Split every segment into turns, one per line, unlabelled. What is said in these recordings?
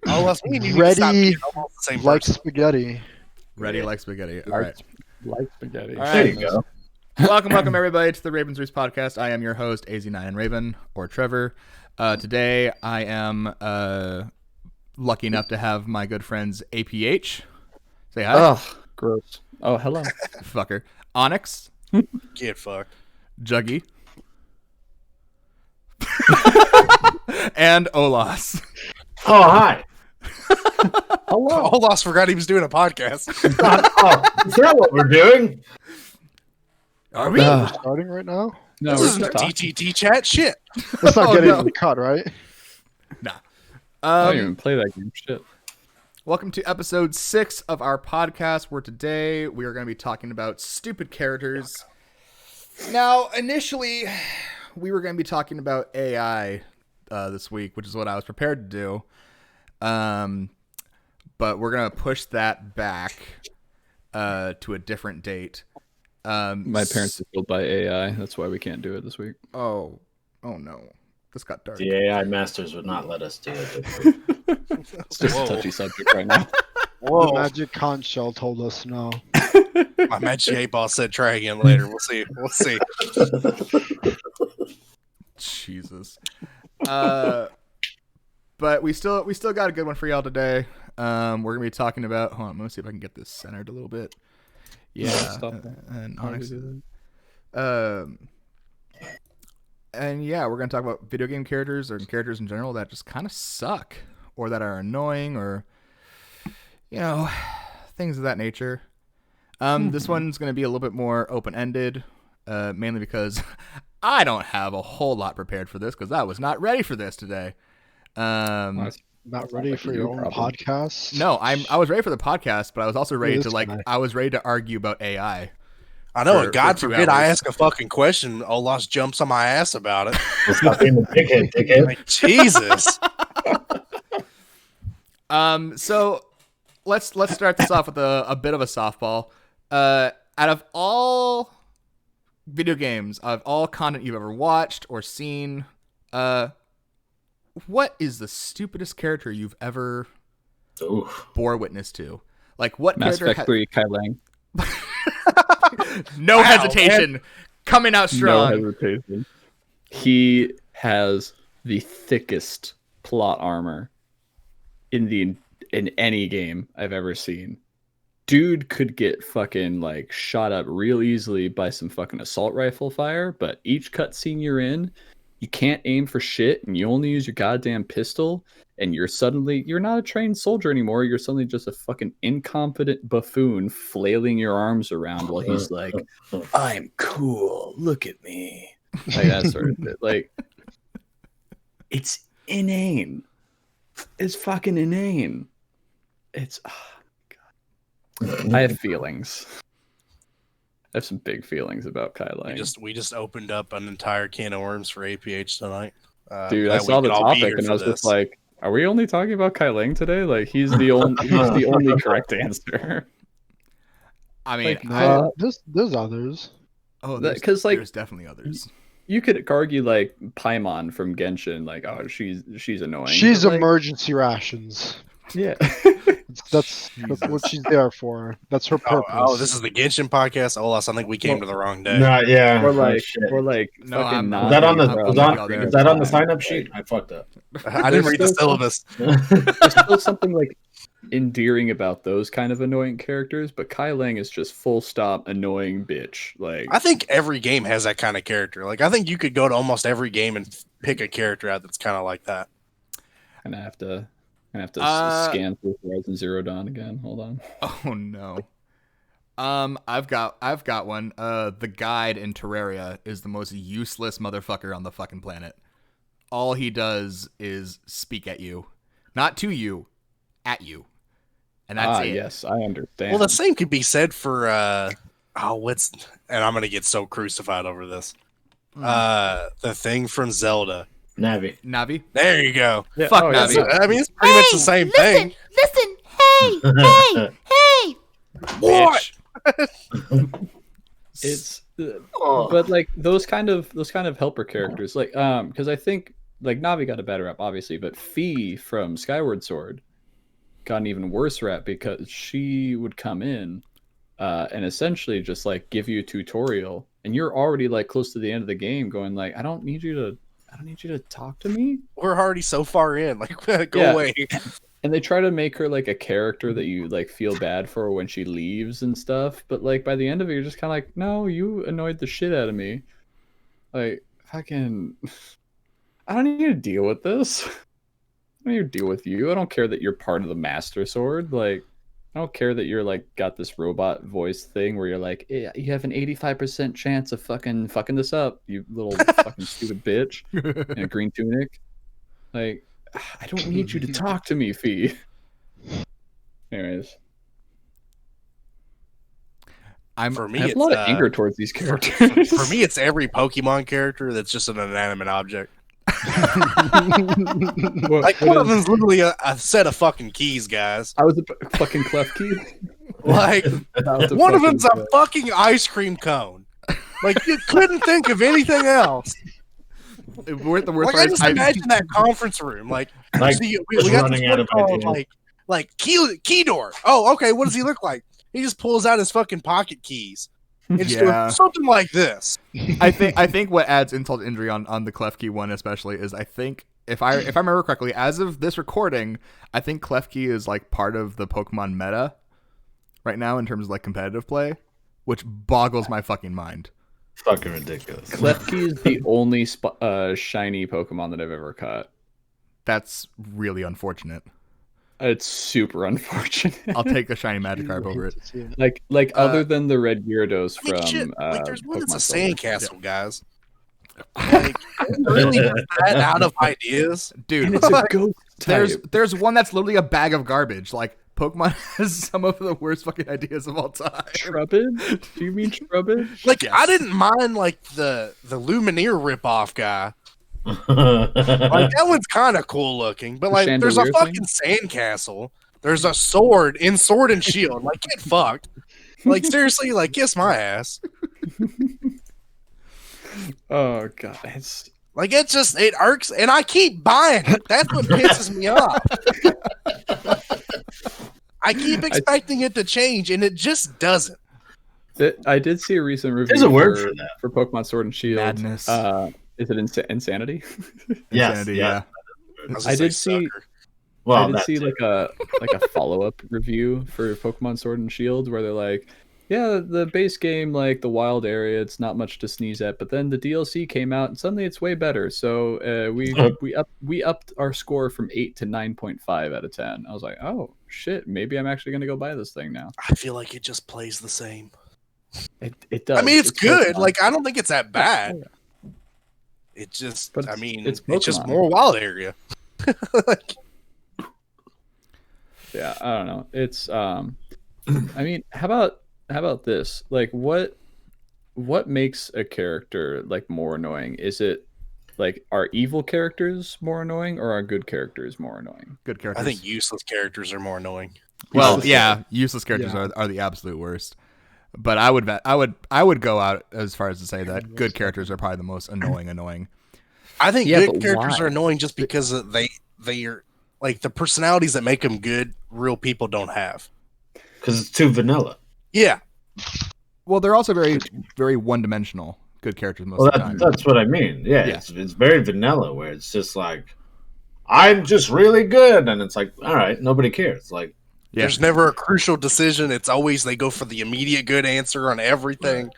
Olas, me and you need to stop
Ready
being almost the same
like
person.
spaghetti.
Ready like spaghetti. All right.
Like spaghetti.
All right.
There you go.
welcome everybody to the Ravens Roost podcast. I am your host, AZ9 and Raven, or Trevor. Today I am lucky enough to have my good friends APH. Say hi.
Ugh, gross. Oh, hello.
Fucker. ONIX.
Get fucked.
Juggy. And Olas.
Oh, hi.
Hello.
Olas forgot he was doing a podcast.
Oh, is that what we're doing?
Are we?
We're starting right now?
No,
This
we're
isn't
just talking.
TTT chat shit.
Let's not
Oh,
get
no.
into the cut, right?
Nah.
I don't even play that game. Shit.
Welcome to episode 6 of our podcast, where today we are going to be talking about stupid characters. Now, initially, we were going to be talking about AI this week, which is what I was prepared to do. But we're going to push that back to a different date.
My parents are killed by AI. That's why we can't do it this week.
Oh no. This got dark.
The AI Masters would not let us do it.
It's just a touchy subject right now.
The magic conch shell told us no.
My Magic 8 Ball said try again later. We'll see. We'll see.
Jesus. But we still got a good one for y'all today. We're gonna be talking about. Hold on, let me see if I can get this centered a little bit. Yeah,
Stop that.
and
Why would
Onyx.
we do
And yeah, we're gonna talk about video game characters or characters in general that just kind of suck, or that are annoying, or things of that nature. This one's gonna be a little bit more open-ended, mainly because I don't have a whole lot prepared for this because I was not ready for this today.
that?
Not ready for your own
problem.
podcast?
No, I was ready for the podcast, but I was also ready
This
to
guy.
I was ready to argue about AI.
I know,
For-
and God
for 2
forbid I
hours.
ask a fucking question. Olas jumps on my ass about it.
Stop being a dickhead.
Like, Jesus.
So let's start this off with a bit of a softball. Out of all video games, out of all content you've ever watched or seen, what is the stupidest character you've ever
Oof.
bore witness to? Like, what
Mass
character?
Effect 3, Kai Lang.
No
Wow,
hesitation, coming out strong.
No hesitation. He has the thickest plot armor in any game I've ever seen. Dude could get fucking like shot up real easily by some fucking assault rifle fire, but each cutscene you're in, you can't aim for shit and you only use your goddamn pistol, and you're not a trained soldier anymore. You're suddenly just a fucking incompetent buffoon flailing your arms around while he's like, I'm cool, look at me. Like that sort of shit. Like, it's inane. It's fucking inane. It's I have feelings. I have some big feelings about Kai Lang.
We just opened up an entire can of worms for APH tonight.
Dude, I
Glad we
saw the
could all be
topic
here
and
for
I was
this.
just like, are we only talking about Kai Lang today? Like, he's the only correct answer.
I mean,
Like,
There's others.
there's,
'cause, like,
there's definitely others.
You could argue like Paimon from Genshin, like, oh, she's annoying.
She's
but, like,
emergency rations.
yeah.
That's what she's there for. That's her purpose.
Oh, this is the Genshin podcast. Olas, I think we came to the wrong day.
No, yeah.
Or
Oh,
like,
shit.
No, I'm-
fucking
Was that on the
Navi
was
from
on,
there.
was that on the
time.
sign up sheet? I fucked up.
I didn't read the
There's still
syllabus.
There's still something like endearing about those kind of annoying characters, but Kai Lang is just full stop annoying bitch. Like,
I think every game has that kind of character. Like, I think you could go to almost every game and pick a character out that's kind of like that.
I have to scan through Horizon Zero Dawn again. Hold on.
Oh no. I've got one. The guide in Terraria is the most useless motherfucker on the fucking planet. All he does is speak at you, not to you, at you, and that's it.
Yes, I understand.
Well, the same could be said for and I'm gonna get so crucified over this. The thing from Zelda.
Navi.
Navi.
There you go.
Yeah,
Fuck
oh, yeah.
Navi.
I mean, it's pretty much the same thing.
Listen, hey!
What?
It's but like those kind of helper characters, like because I think like Navi got a better rap, obviously, but Fee from Skyward Sword got an even worse rap because she would come in and essentially just like give you a tutorial, and you're already like close to the end of the game, going like, I don't need you to talk to me.
We're already so far in. Like, go away.
And they try to make her like a character that you like feel bad for when she leaves and stuff. But like by the end of it, you're just kind of like, no, you annoyed the shit out of me. Like, fucking, I don't need to deal with this. I don't need to deal with you. I don't care that you're part of the Master Sword. Like, I don't care that you're like got this robot voice thing where you're like, yeah, you have an 85% chance of fucking this up, you little fucking stupid bitch in a green tunic. Like, I don't need you to talk to me, Fee. Anyways.
For me,
I have
it's
a lot of anger towards these characters.
For me, it's every Pokemon character that's just an inanimate object. Like, one of them's literally a set of fucking keys, guys.
I was a fucking clef key.
Like, one of them's a fucking ice cream cone. Like, you couldn't think of anything else.
The worst
Like, I just imagine that conference room. Like see, we got this one called, like key door. Oh, okay. What does he look like? He just pulls out his fucking pocket keys. And just does something like this.
I think what adds insult to injury on the Klefki one especially is, I think if I remember correctly, as of this recording, I think Klefki is like part of the Pokemon meta right now in terms of like competitive play, which boggles my fucking mind.
Fucking ridiculous.
Klefki is the only shiny Pokemon that I've ever caught.
That's really unfortunate.
It's super unfortunate.
I'll take the shiny Magikarp over it.
Like other than the red Gyarados
I mean,
from
like, there's one that's a
Pokemon
sandcastle, guys. Like, really that out of ideas,
dude.
And it's a ghost type.
There's one that's literally a bag of garbage. Like, Pokemon has some of the worst fucking ideas of all time.
Shrubbage? Do you mean Shrubbage?
Like, yes. I didn't mind like the Lumineer ripoff guy. Like, that one's kind of cool looking, but like, there's a fucking sandcastle. There's a sword in Sword and Shield. Like, get fucked. Like, seriously, like, kiss my ass.
Oh god, it's
like, it irks, and I keep buying it. That's what pisses me off. I keep expecting it to change, and it just doesn't.
I did see a recent review.
There's a word for that.
For Pokemon Sword and Shield.
Madness.
Is it insanity?
Yes,
Insanity, yeah.
I did see. Well, I did see like a follow-up review for Pokemon Sword and Shield where they're like, yeah, the base game, like the wild area, it's not much to sneeze at, but then the DLC came out and suddenly it's way better. So we upped our score from 8 to 9.5 out of 10. I was like, oh shit, maybe I'm actually gonna go buy this thing now.
I feel like it just plays the same.
It does.
I mean, it's good. Like, I don't think it's that bad. It just,
but
I mean,
it's
just more wild area. Like,
yeah, I don't know. It's I mean, how about this? Like, what makes a character like more annoying? Is it like, are evil characters more annoying or are good characters more annoying?
Good characters.
I think useless characters are more annoying.
Well, yeah, useless characters are the absolute worst. But I would go out as far as to say that good characters are probably the most annoying.
I think good characters are annoying just because they are like the personalities that make them good. Real people don't have,
because it's too vanilla.
Yeah.
Well, they're also very, very one-dimensional. Good characters most of the time.
That's what I mean. Yeah. It's very vanilla, where it's just like, I'm just really good, and it's like, all right, nobody cares. Like,
there's never a crucial decision. It's always they go for the immediate good answer on everything,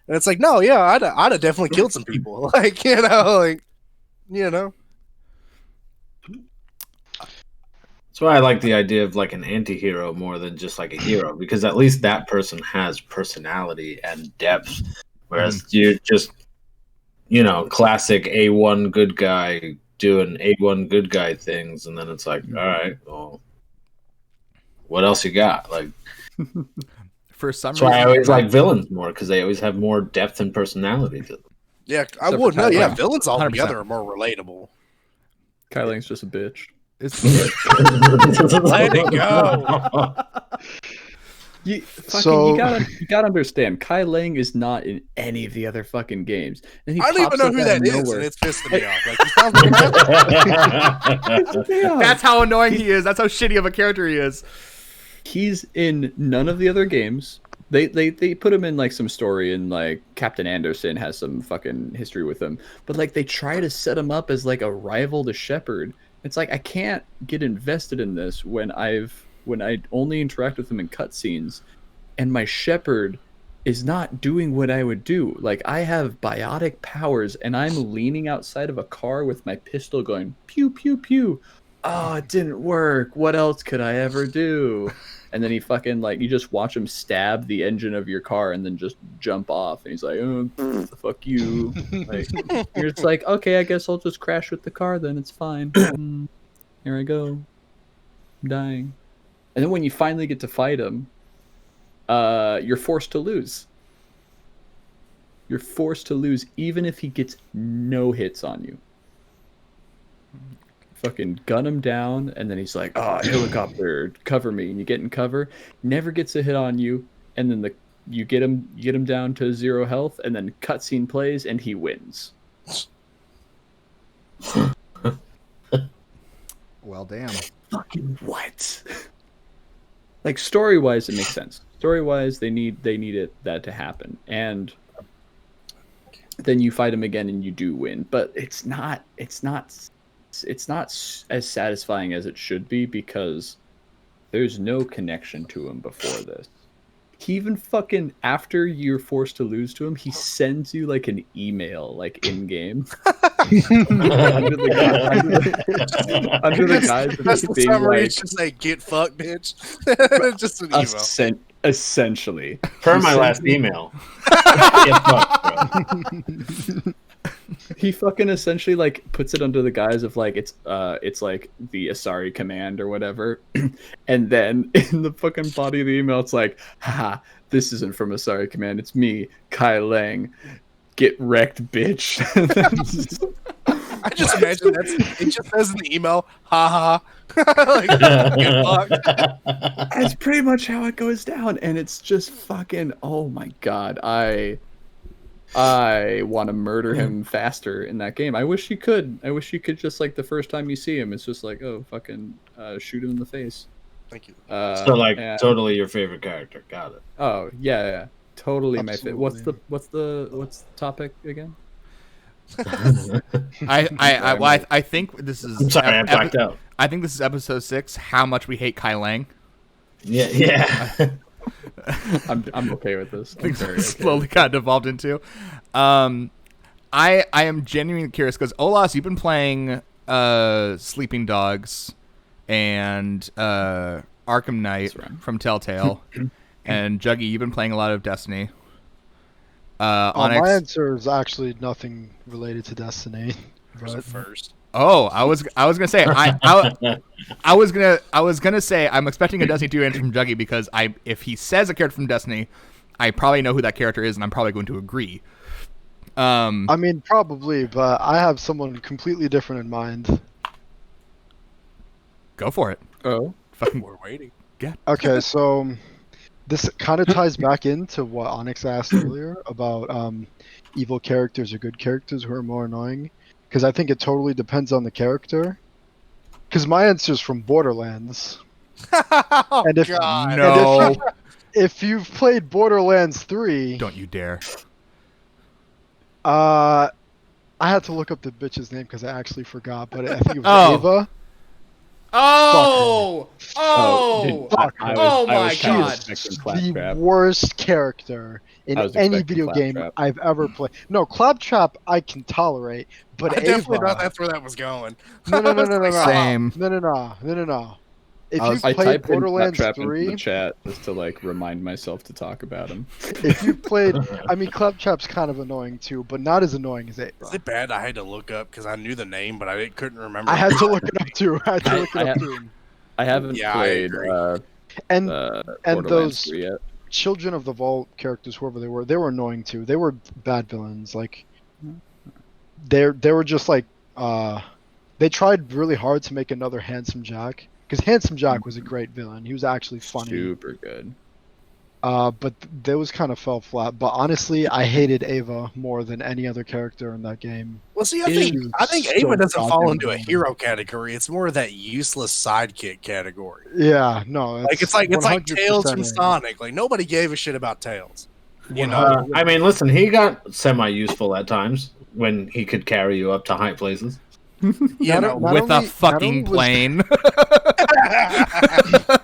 and it's like, no, yeah, I'd have definitely killed some people. Like, you know.
That's why I like the idea of like an anti-hero more than just like a hero, because at least that person has personality and depth, whereas you're just, classic A1 good guy doing A1 good guy things, and then it's like, all right, well, what else you got? Like,
for some
reason, that's why I always like villains more, because they always have more depth and personality to them.
Yeah, I would know. Yeah, villains altogether are more relatable.
Kyling's just a bitch.
Let it go.
You gotta understand. Kai Lang is not in any of the other fucking games. And
I don't even know who that is, and it's pissing me off. Like, he sounds like
That's how annoying he is. That's how shitty of a character he is.
He's in none of the other games. They put him in like some story, and like Captain Anderson has some fucking history with him. But like they try to set him up as like a rival to Shepard. It's like I can't get invested in this when I only interact with him in cutscenes, and my Shepard is not doing what I would do. Like I have biotic powers, and I'm leaning outside of a car with my pistol going pew pew pew. Oh, it didn't work. What else could I ever do? And then he fucking like you just watch him stab the engine of your car and then just jump off, and he's like, oh, "Fuck you!" Like, you're just like, "Okay, I guess I'll just crash with the car. Then it's fine." Here I go, I'm dying. And then when you finally get to fight him, you're forced to lose. You're forced to lose, even if he gets no hits on you. Fucking gun him down, and then he's like, "Oh, helicopter, cover me!" And you get in cover, never gets a hit on you, and then you get him down to 0 health, and then cutscene plays, and he wins.
Well, damn.
Fucking what? Like story wise, it makes sense. Story wise, they need that to happen, and then you fight him again, and you do win. But it's not as satisfying as it should be because there's no connection to him before this. He even fucking after you're forced to lose to him, he sends you like an email like in game. under the guise of
that's the
being
summary.
like,
It's just like get fucked, bitch. Just an email.
Essentially,
Per my last email. Get fucked, bro.
He fucking essentially like puts it under the guise of like it's like the Asari command or whatever, and then in the fucking body of the email it's like, haha, this isn't from Asari command, it's me, Kai Lang. Get wrecked, bitch.
I just imagine it just says in the email, haha. Like, get fucked.
That's pretty much how it goes down, and it's just fucking oh my god, I want to murder him faster in that game. I wish you could. I wish you could just like the first time you see him, it's just like, oh, fucking shoot him in the face.
Thank you.
So like totally your favorite character. Got it.
Oh yeah. Totally my favorite.
Absolutely.
What's the topic again?
I think this is.
I'm sorry, I blacked out.
I think this is episode 6. How much we hate Kai Lang.
Yeah.
I'm okay with this.
Things slowly got devolved into. I am genuinely curious because Olas, you've been playing Sleeping Dogs and Arkham Knight from Telltale, and Juggy, you've been playing a lot of Destiny. ONIX.
My answer is actually nothing related to Destiny. But...
First.
Oh, I was gonna say I was gonna say I'm expecting a Destiny 2 answer from Juggy because if he says a character from Destiny, I probably know who that character is, and I'm probably going to agree.
I mean, probably, but I have someone completely different in mind.
Go for it.
Oh,
fucking,
we're waiting.
Yeah.
Okay, so this kind of ties back into what Onyx asked earlier about evil characters or good characters who are more annoying. Because I think it totally depends on the character. Because my answer is from Borderlands.
And if,
God. No.
If you've played Borderlands 3...
Don't you dare.
I had to look up the bitch's name because I actually forgot, but I think it was Ava.
Oh!
Fuck her.
Oh my god.
The worst character in any video game I've ever played. No, Claptrap I can tolerate, but
I definitely
Ava...
thought that's where that was going.
No.
Same.
No. If
I
you've played
typed
Borderlands
Claptrap
3...
into the chat just to like remind myself to talk about him.
If you played... I mean, Claptrap's kind of annoying too, but not as annoying as Ava.
Is it bad I had to look up because I knew the name, but I couldn't remember?
I had to look it up too.
I haven't played
and those
3 yet.
Children of the Vault characters, whoever they were annoying too. They were bad villains. Like they were just like they tried really hard to make another Handsome Jack, because Handsome Jack was a great villain. He was actually funny.
Super good.
But those kind of fell flat. But honestly, I hated Ava more than any other character in that game.
Well, see,
She
I
was
think
so
Ava doesn't fall
goddamn
into a
annoying.
hero category. It's more of that useless sidekick category.
Yeah, no,
It's like
100%
Tails from
Ava.
Sonic. Like nobody gave a shit about Tails. You know,
I mean, listen, he got semi-useful at times when he could carry you up to high places.
Not
with a
only-
fucking
not only was-
plane.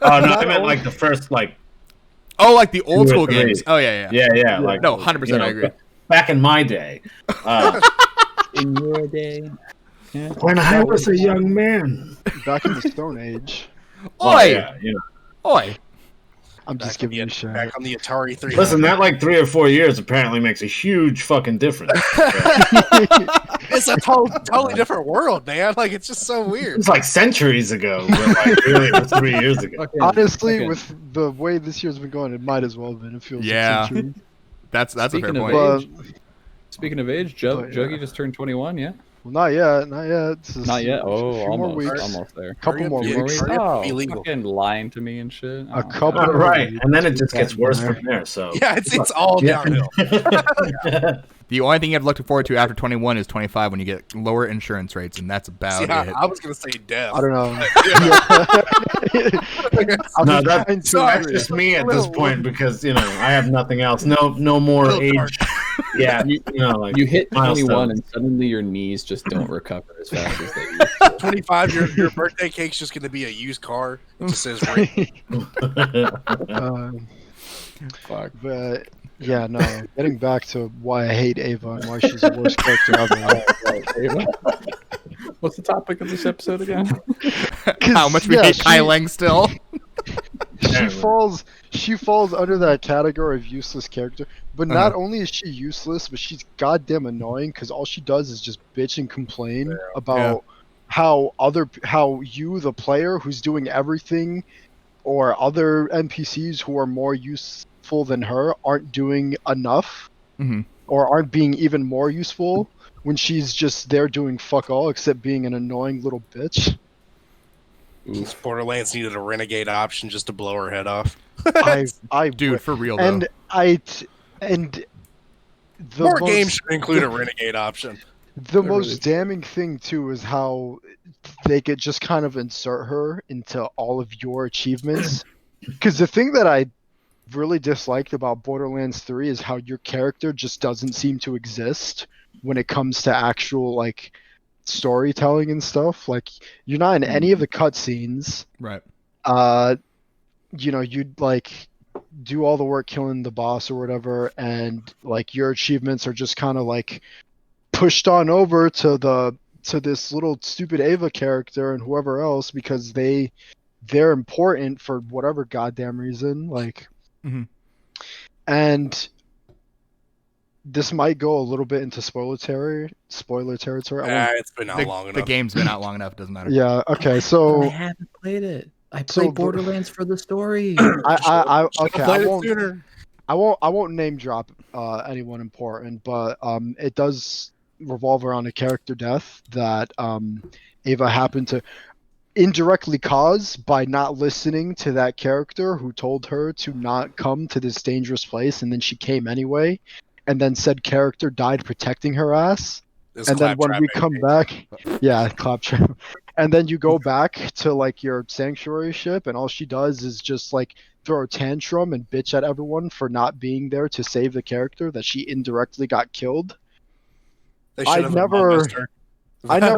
Oh no, I meant like the first like
Oh, like the old
Two or
school
three.
games. Oh yeah.
yeah, like
No, 100%. I agree.
Back in my day,
In your day. Yeah.
when I was a young man.
back in the Stone Age.
Oi,
yeah, you know.
oi.
I'm just giving you shit.
back on the Atari 300.
Listen, that like 3 or 4 years apparently makes a huge fucking difference.
It's a totally different world, man. Like it's just so weird.
It's like centuries ago, but like really it was 3 years ago.
Honestly, with the way this year's been going, it might as well have been. It feels
Yeah.
like centuries.
That's a fair
Speaking of
point.
But
Speaking of age, Juggy just turned 21, yeah?
well, not yet. It's just
Not yet?
a
Oh,
few more weeks.
almost there.
Couple more
Hurry up,
weeks.
hurry up,
Oh,
be legal.
fucking lying to me and shit.
A couple
God.
more
Right,
weeks.
and then it just gets worse from there. So
Yeah, it's all downhill.
The only thing you have to look forward to after 21 is 25 when you get lower insurance rates, and that's about
See,
it.
I was gonna say death.
I don't know.
no, that's
Sorry.
just me at this point because I have nothing else. No more
Little
age.
dark.
Yeah, like
You hit 21
milestones.
and suddenly your knees just don't recover as fast as they used to.
25. Your birthday cake's just gonna be a used car. It just says ring.
Fuck.
But yeah, no. Getting back to why I hate Ava and why she's the worst character ever.
What's the topic of this episode again?
How much we hate Kai Lang still.
She falls under that category of useless character. But not only is she useless, but she's goddamn annoying because all she does is just bitch and complain about how you, the player who's doing everything, or other NPCs who are more useful than her aren't doing enough, or aren't being even more useful when she's just there doing fuck all except being an annoying little bitch.
Borderlands needed a renegade option just to blow her head off.
Dude, for real though.
And the
More games should include a renegade option.
The most damning thing too is how they could just kind of insert her into all of your achievements. Because the thing that I really disliked about Borderlands 3 is how your character just doesn't seem to exist when it comes to actual like storytelling and stuff. Like you're not in any of the cutscenes.
Right.
You'd like do all the work killing the boss or whatever, and like your achievements are just kind of like pushed on over to this little stupid Ava character and whoever else because they're important for whatever goddamn reason. Like, and this might go a little bit into spoiler territory.
It's been out long enough.
The game's been out long enough. Doesn't matter.
Yeah. Okay. So
I haven't played it. I played Borderlands for the story.
I won't name drop anyone important, but it does revolve around a character death that Ava happened to indirectly cause by not listening to that character who told her to not come to this dangerous place, and then she came anyway, and then said character died protecting her ass. And then when we come back, claptrap. And then you go back to like your sanctuary ship, and all she does is just like throw a tantrum and bitch at everyone for not being there to save the character that she indirectly got killed. I never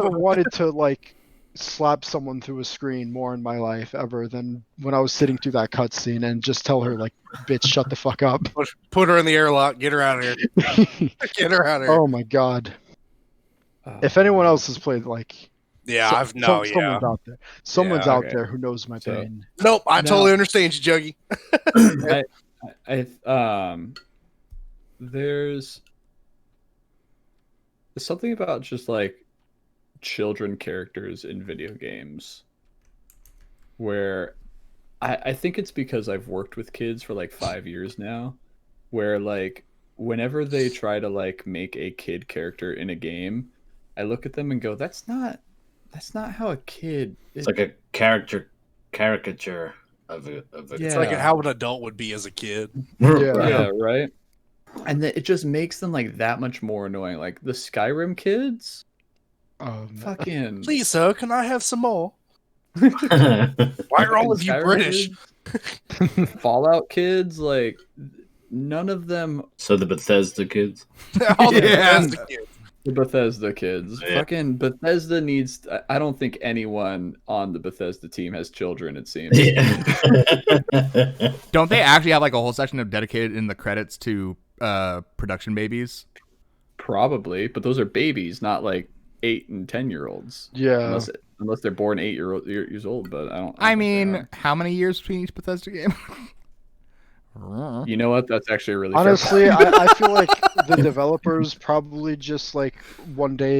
wanted to like slap someone through a screen more in my life ever than when I was sitting through that cutscene and just tell her like, bitch, shut the fuck up.
Put her in the airlock. Get her out of here. Get her out of here.
Oh my god. If anyone else has played like someone's out there. Someone's out there who knows my pain.
Nope, I totally understand you, Juggy.
There's something about just like children characters in video games where I think it's because I've worked with kids for like 5 years now, where like whenever they try to like make a kid character in a game, I look at them and go, that's not how a kid is.
It's like a caricature
It's like how an adult would be as a kid.
Yeah, right. And then it just makes them like that much more annoying. Like the Skyrim kids, fucking.
Please, sir, can I have some more? Why are all of you
Skyrim
British?
Kids, Fallout kids, like none of them.
So the Bethesda kids.
All the Bethesda kids.
The Bethesda kids.
Yeah.
Fucking Bethesda needs. I don't think anyone on the Bethesda team has children. It seems.
Yeah.
Don't they actually have like a whole section dedicated in the credits to production babies?
Probably, but those are babies, not like 8 and 10-year-olds.
Yeah.
Unless they're born 8 years old. But I don't.
I mean, how many years between each Bethesda game?
You know what? That's actually a really
honestly. I feel like the developers probably just like one day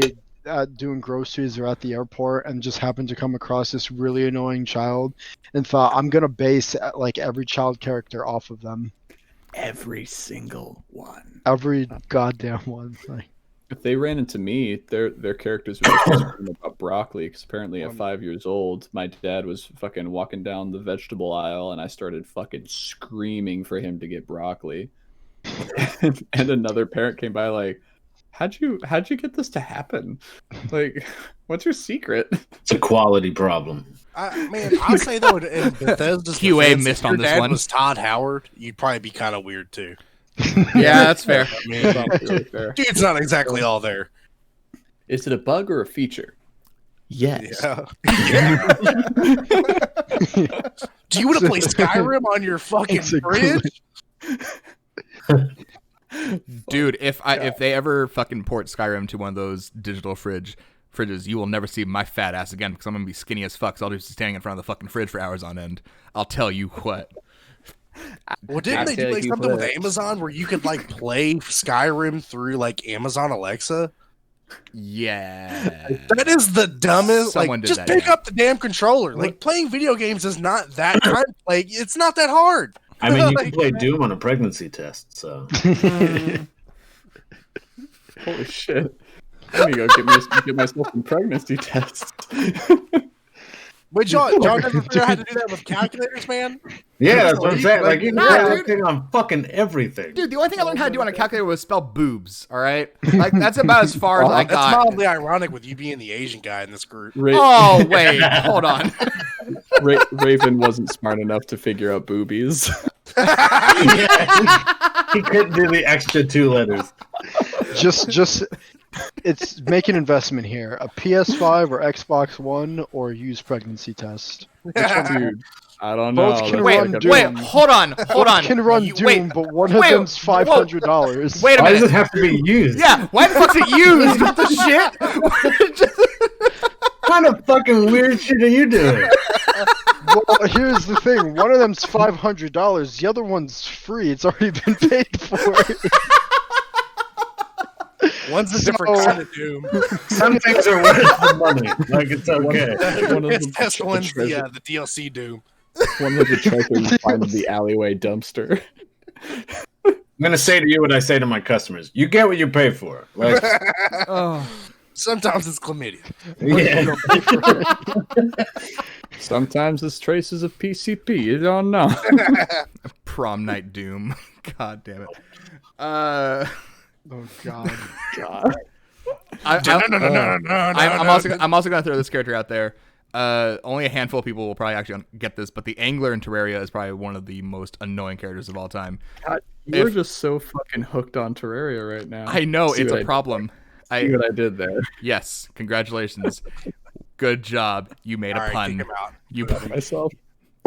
doing groceries or at the airport and just happened to come across this really annoying child and thought, I'm gonna base like every child character off of them.
Every single one.
Every goddamn one. Like,
if they ran into me, their characters would be screaming about broccoli, because apparently at 5 years old, my dad was fucking walking down the vegetable aisle and I started fucking screaming for him to get broccoli. And another parent came by like, how'd you get this to happen? Like, what's your secret?
It's a quality problem.
I'll say though, in Bethesda's
QA
defense,
missed
if your
on this
dad
one.
was Todd Howard, you'd probably be kind of weird too.
Yeah, that's fair.
I mean,
Really fair.
dude's not exactly all there.
Is it a bug or a feature? Yes.
Yeah. Do you want to play Skyrim on your fucking fridge?
Dude, if they ever fucking port Skyrim to one of those digital fridges, you will never see my fat ass again, because I'm gonna be skinny as fuck. So I'll just be standing in front of the fucking fridge for hours on end. I'll tell you what.
Well, didn't they do like something with Amazon where you could like play Skyrim through like Amazon Alexa?
Yeah,
that is the dumbest.
Someone
like,
did
just
that,
pick
yeah.
up the damn controller. Like playing video games is not that kind. Like it's not that hard.
I mean, you can play Doom on a pregnancy test, so.
Holy shit. I'm gonna go get myself some pregnancy tests.
Wait, John never figured out how to do that with calculators, man?
Yeah, that's what I'm saying. Like, you can
Nah,
play
dude.
that thing on fucking everything.
dude, the only thing I learned how to do on a calculator was spell boobs. All right, like that's about as far as I
That's
got.
mildly ironic with you being the Asian guy in this group.
Oh wait, hold on.
Raven wasn't smart enough to figure out boobies.
He couldn't do the extra 2 letters.
just it's make an investment here. A PS5 or Xbox One or use pregnancy test.
Dude, I don't know.
Both can
That's
run
like a-
Doom.
Wait, hold on.
Both can run Doom, but one of them's $500.
Wait a
Why does
minute.
it have to be used?
Yeah, why the fuck's it used? What the shit?
What kind of fucking weird shit are you doing?
Well, here's the thing. One of them's $500. The other one's free. It's already been paid for.
One's a different kind of Doom.
Some things are worth the money. Like, it's okay.
One of them
This one's the DLC Doom.
One of the treasures find the alleyway dumpster.
I'm gonna say to you what I say to my customers: you get what you pay for. Like,
Sometimes it's chlamydia.
yeah.
Sometimes it's traces of PCP. You don't know.
Prom night Doom. God damn it.
Oh God.
I'm also gonna throw this character out there. Only a handful of people will probably actually get this, but the Angler in Terraria is probably one of the most annoying characters of all time.
God, you're just so fucking hooked on Terraria right now.
I know,
See
it's
what
a problem.
See what I did there.
Yes, congratulations. Good job. You made a pun.
Kick him out.
You
Myself.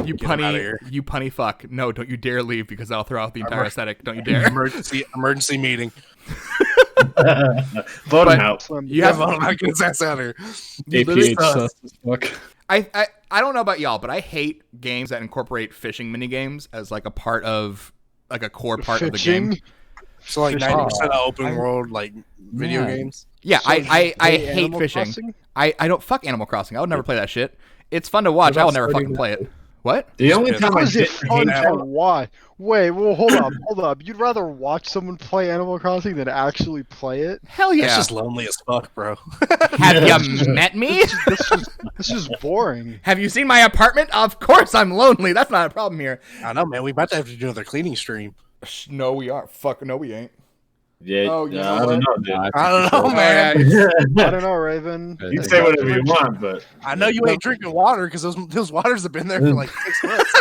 you
Get him outta
punny
here.
you punny fuck. No, don't you dare leave, because that'll throw out the entire aesthetic. Don't you dare.
Emergency meeting.
Vote him out.
You have
get his ass out of here.
APH sus as fuck.
I don't know about y'all, but I hate games that incorporate fishing mini games as like a part of like a core part of the game.
So like 90% of open world like video
Man.
games.
Yeah,
So
I
play
hate
Animal
fishing.
Crossing?
I don't fuck Animal Crossing. I would never play that shit. It's fun to watch. I will never fucking play it. What?
The only time
How
I
is it
didn't
fun
hate
to watch? Wait, well, hold up. You'd rather watch someone play Animal Crossing than actually play it?
Hell yeah.
That's just lonely as fuck, bro.
Have you met me?
This is boring.
Have you seen my apartment? Of course I'm lonely. That's not a problem here.
I know, man. We about to have to do another cleaning stream.
No, we aren't. Fuck, no, we ain't.
Yeah,
Oh, you know
I don't
what?
know, dude.
I don't know, man.
I don't know, Raven.
You can say whatever you want, but
I know you ain't drinking water because those waters have been there for like 6 months.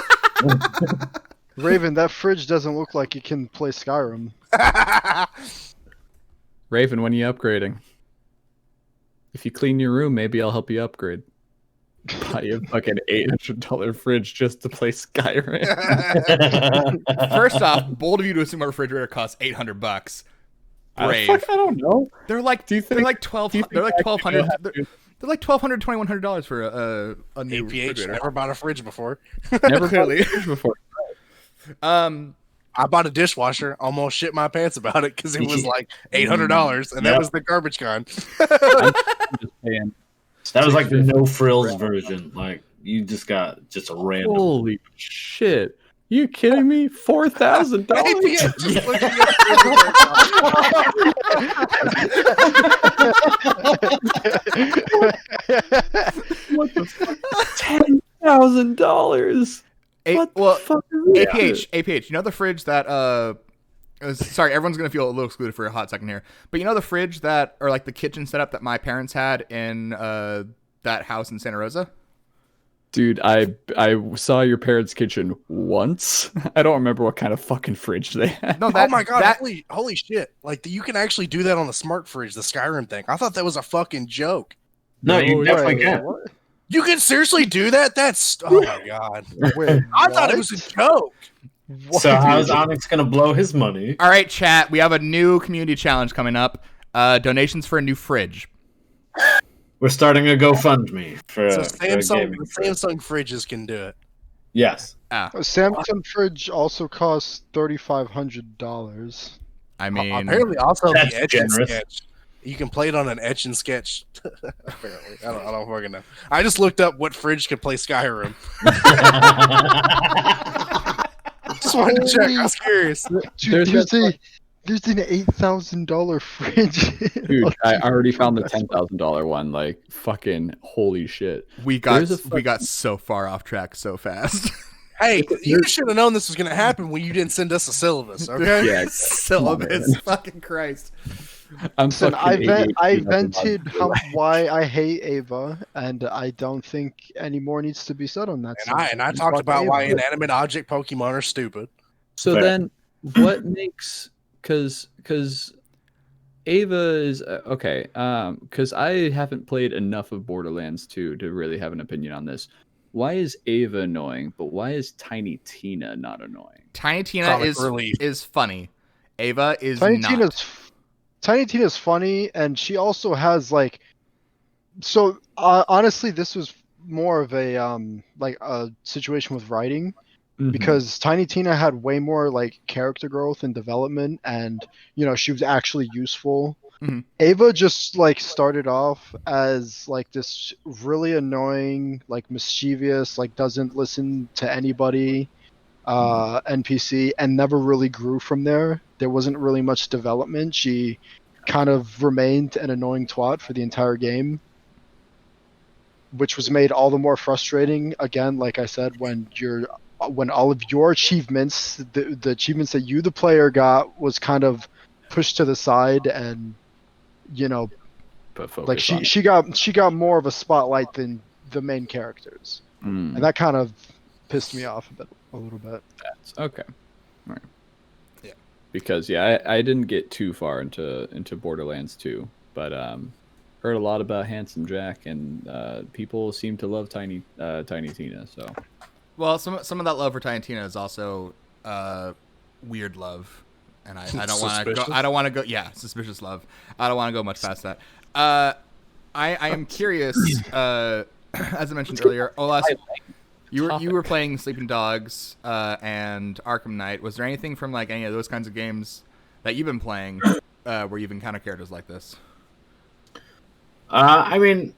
Raven, that fridge doesn't look like you can play Skyrim.
Raven, when are you upgrading? If you clean your room, maybe I'll help you upgrade. Buy a fucking $800 fridge just to play Skyrim.
First off, bold of you to assume a refrigerator costs $800. Brave.
I don't know.
They're like
Do you think-
they're like 12.
do you think
They're like
actually
1,200.
have to-
They're like $1,200, $2,100 for a new
APH
refrigerator.
never bought a fridge before.
Never
Clearly.
played fridge before.
I bought a dishwasher, almost shit my pants about it because it was like $800, and that was the garbage con.
I'm just saying.
that was like the no frills version. Like you just got just a random.
Holy shit. You kidding me? $4,000?
APH just looking
What the fuck? $10,000. What the fuck is
APH, APH. You know the fridge that sorry, everyone's gonna feel a little excluded for a hot second here. But you know the fridge that, or like the kitchen setup that my parents had in that house in Santa Rosa?
Dude, I saw your parents' kitchen once. I don't remember what kind of fucking fridge they had.
No,
oh my god! Holy shit! Like you can actually do that on the smart fridge, the Skyrim thing. I thought that was a fucking joke.
No, you definitely can.
What?
You can seriously do that? That's oh my god!
Wait,
I thought it was a joke.
So how's Onyx gonna blow his money?
All right, chat. We have a new community challenge coming up. Donations for a new fridge.
We're starting a GoFundMe for.
So
for a gaming fridge.
Samsung fridges can do it.
Yes.
A Samsung fridge also costs $3,500.
I mean,
apparently also
That's
the etch and
generous.
sketch. You can play it on an etch and sketch. Apparently, I don't fucking know. I just looked up what fridge can play Skyrim. Just wanted to check. I was curious.
Dude, there's an $8,000 fridge.
Dude, I already found the $10,000 one. Like, fucking holy shit.
we got so far off track so fast.
Hey, you should have known this was going to happen when you didn't send us a syllabus, okay?
Yeah,
Syllabus, fucking Christ.
I'm
Listen,
fucking
I
ADHD,
vented why I hate Ava, and I don't think any more needs to be said on that.
And I talked about why inanimate object Pokemon are stupid.
So
Fair.
then, what makes because Ava is okay? Because I haven't played enough of Borderlands 2 to really have an opinion on this. Why is Ava annoying, but why is Tiny Tina not annoying?
Tiny Tina
Comic relief.
is funny. Ava is
Tiny
not.
Tiny Tina's funny, and she also has like. So honestly, this was more of a like a situation with writing, because Tiny Tina had way more like character growth and development, and she was actually useful.
Mhm.
Ava just like started off as like this really annoying, like mischievous, like doesn't listen to anybody NPC, and never really grew from there. There wasn't really much development. She kind of remained an annoying twat for the entire game, which was made all the more frustrating, again, like I said, when all of your achievements, the achievements that you the player got, was kind of pushed to the side, and
But
like she got more of a spotlight than the main characters, and that kind of pissed me off a little bit.
That's okay. All right.
Yeah.
Because I didn't get too far into Borderlands 2, but heard a lot about Handsome Jack, and people seem to love Tiny Tina. So,
Well, some of that love for Tiny Tina is also weird love, and I don't want to go. I don't want to go. Yeah, suspicious love. I don't want to go much past that. I am curious. As I mentioned earlier, Olas, you were playing Sleeping Dogs and Arkham Knight. Was there anything from like any of those kinds of games that you've been playing where you've encountered characters like this?
I mean,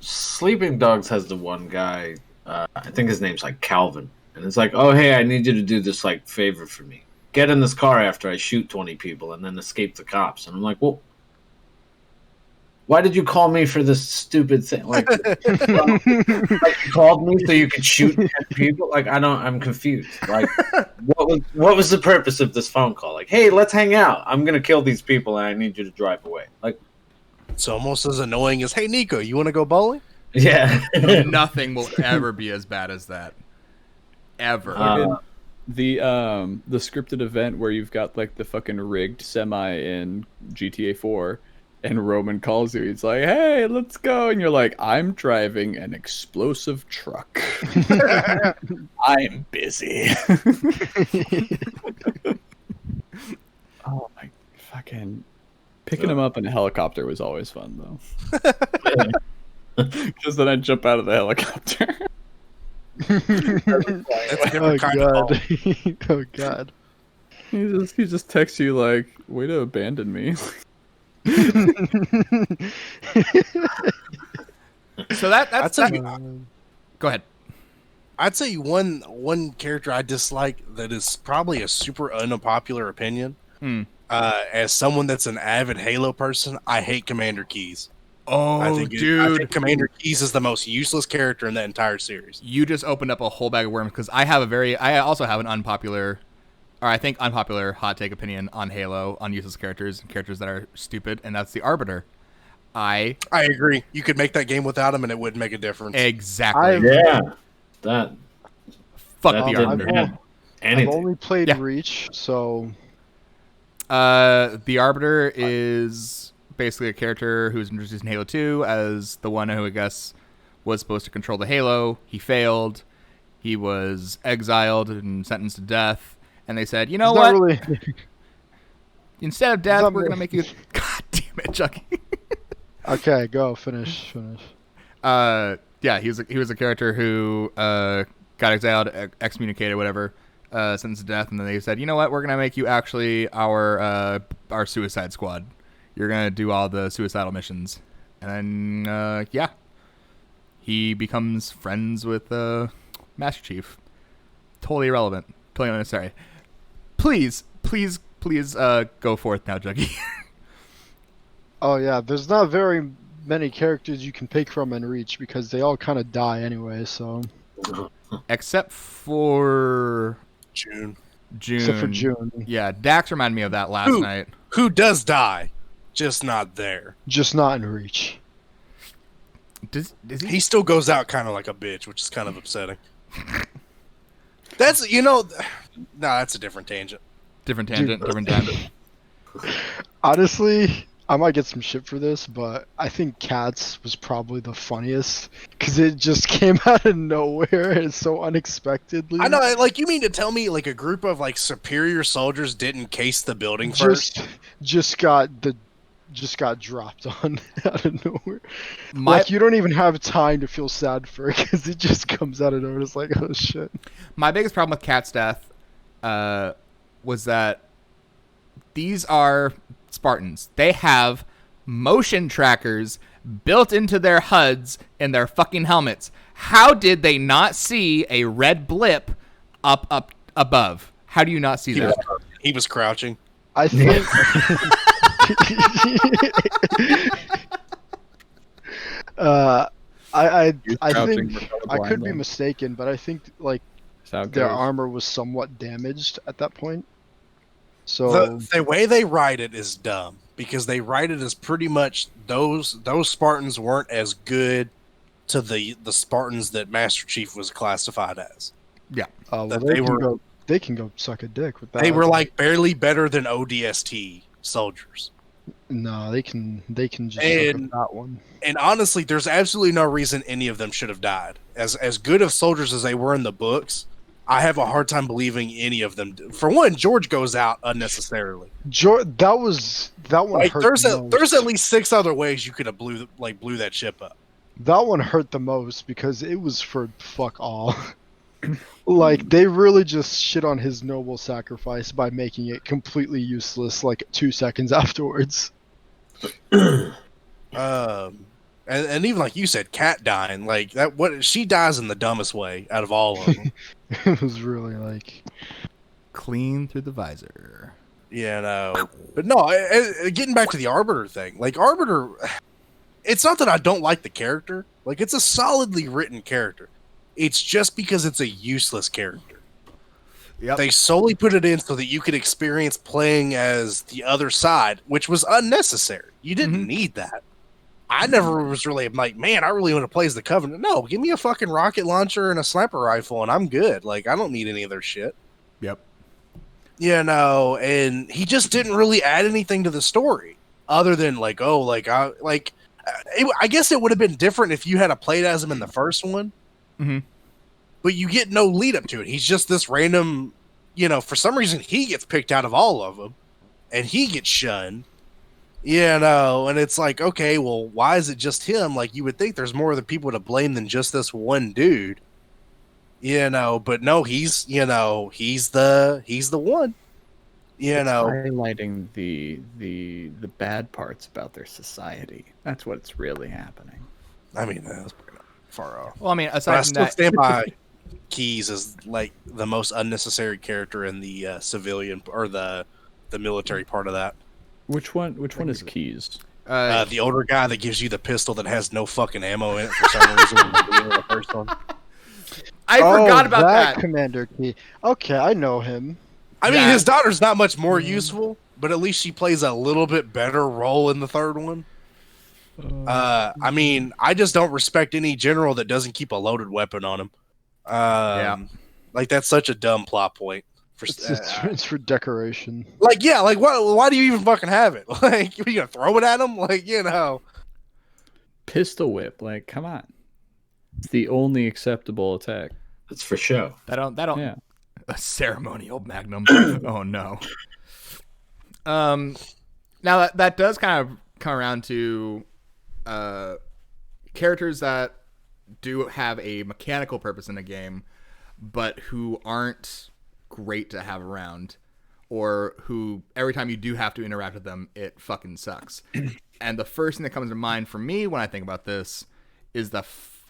Sleeping Dogs has the one guy I think his name's like Calvin, and it's like, oh hey, I need you to do this like favor for me. Get in this car after I shoot 20 people and then escape the cops. And I'm like, well, why did you call me for this stupid thing? Like, like you called me so you could shoot 10 people? Like, I'm confused. Like, what was the purpose of this phone call? Like, hey, let's hang out. I'm going to kill these people and I need you to drive away. Like,
it's almost as annoying as, hey, Nico, you want to go bowling?
Yeah.
Nothing will ever be as bad as that. Ever.
The scripted event where you've got like the fucking rigged semi in GTA 4 and Roman calls you, he's like, hey, let's go, and you're like, I'm driving an explosive truck. I'm busy. Oh my fucking picking him up in a helicopter was always fun though. Because then I'd jump out of the helicopter.
Oh god. Oh god.
He just texts you like, way to abandon me.
So that's go ahead.
I'd say one character I dislike that is probably a super unpopular opinion. As someone that's an avid Halo person, I hate Commander Keyes.
Oh,
I think Commander Keyes is the most useless character in that entire series.
You just opened up a whole bag of worms because I also have an unpopular hot take opinion on Halo, on useless characters and characters that are stupid, and that's the Arbiter. I
agree. You could make that game without him and it wouldn't make a difference.
Exactly.
Fuck
the Arbiter.
I've only played Reach, so...
The Arbiter is basically a character who's introduced in Halo 2 as the one who I guess was supposed to control the Halo. He failed. He was exiled and sentenced to death. And they said, you know what?
Really...
Instead of death, we're going to make you... God damn it, Juggy.
Okay, go. Finish.
Yeah, he was a character who got exiled, excommunicated, whatever, sentenced to death. And then they said, you know what? We're going to make you actually our Suicide Squad. You're going to do all the suicidal missions. And then, he becomes friends with Master Chief. Totally irrelevant. Totally unnecessary. Please go forth now, Juggy.
Oh yeah, there's not very many characters you can pick from in Reach because they all kind of die anyway, so...
Except for...
June.
Except for June.
Yeah, Dax reminded me of that last night.
Who does die, just not there.
Just not in Reach.
Does he?
He still goes out kind of like a bitch, which is kind of upsetting. That's, that's a different tangent.
Different tangent.
Honestly, I might get some shit for this, but I think Cats was probably the funniest because it just came out of nowhere and so unexpectedly.
I know, like, you mean to tell me like a group of like superior soldiers didn't case the building first?
Just got dropped on out of nowhere. Like, you don't even have time to feel sad for it because it just comes out of nowhere. It's like, oh shit.
My biggest problem with Cat's death was that these are Spartans. They have motion trackers built into their HUDs in their fucking helmets. How did they not see a red blip up above? How do you not see that?
He was crouching.
I think... I think I could be mistaken, but I think like their armor was somewhat damaged at that point. So
the way they write it is dumb because they write it as pretty much those Spartans weren't as good to the Spartans that Master Chief was classified as.
Yeah,
they can go suck a dick with that.
They were like barely better than ODST soldiers.
No, they can just suck up that one.
And honestly, there's absolutely no reason any of them should have died. As good of soldiers as they were in the books, I have a hard time believing any of them. For one, George goes out unnecessarily.
That one
like,
hurt.
There's at least 6 other ways you could have blew that ship up.
That one hurt the most because it was for fuck all. Like, they really just shit on his noble sacrifice by making it completely useless like 2 seconds afterwards.
And even like you said, Cat dying, like that. What she dies in the dumbest way out of all of them.
It was really like
clean through the visor.
Yeah, no. But no, getting back to the Arbiter thing, like Arbiter, it's not that I don't like the character. Like it's a solidly written character. It's just because it's a useless character.
Yep.
They solely put it in so that you could experience playing as the other side, which was unnecessary. You didn't need that. I never was really like, man, I really want to play as the Covenant. No, give me a fucking rocket launcher and a sniper rifle, and I'm good. Like, I don't need any of their shit.
Yep.
You know, and he just didn't really add anything to the story other than like, I guess it would have been different if you had played as him in the first one.
Mm-hmm.
But you get no lead up to it. He's just this random, you know, for some reason he gets picked out of all of them and he gets shunned. You know, and it's like, okay, well, why is it just him? Like, you would think there's more other people to blame than just this one dude. You know, but no, he's the one. You know,
highlighting the bad parts about their society. That's what's really happening.
I mean, that's pretty far off.
Well, I mean,
But I
aside from
still
that,
stand by Keyes as like the most unnecessary character in the civilian or the military part of that.
Which one is Keyes?
The older guy that gives you the pistol that has no fucking ammo in it for some reason. In the beginning of the first one.
I forgot about that.
Commander Key. Okay, I know him.
I mean, his daughter's not much more useful, but at least she plays a little bit better role in the third one. I mean, I just don't respect any general that doesn't keep a loaded weapon on him. Like that's such a dumb plot point.
It's for decoration.
Like, yeah, like why do you even fucking have it? Like, you gonna throw it at him? Like, you know,
pistol whip. Like, come on, it's the only acceptable attack.
That's for show.
That don't.
Yeah.
A ceremonial magnum. Oh no. Now that does kind of come around to characters that do have a mechanical purpose in a game, but who aren't great to have around, or who every time you do have to interact with them, it fucking sucks. And the first thing that comes to mind for me when I think about this is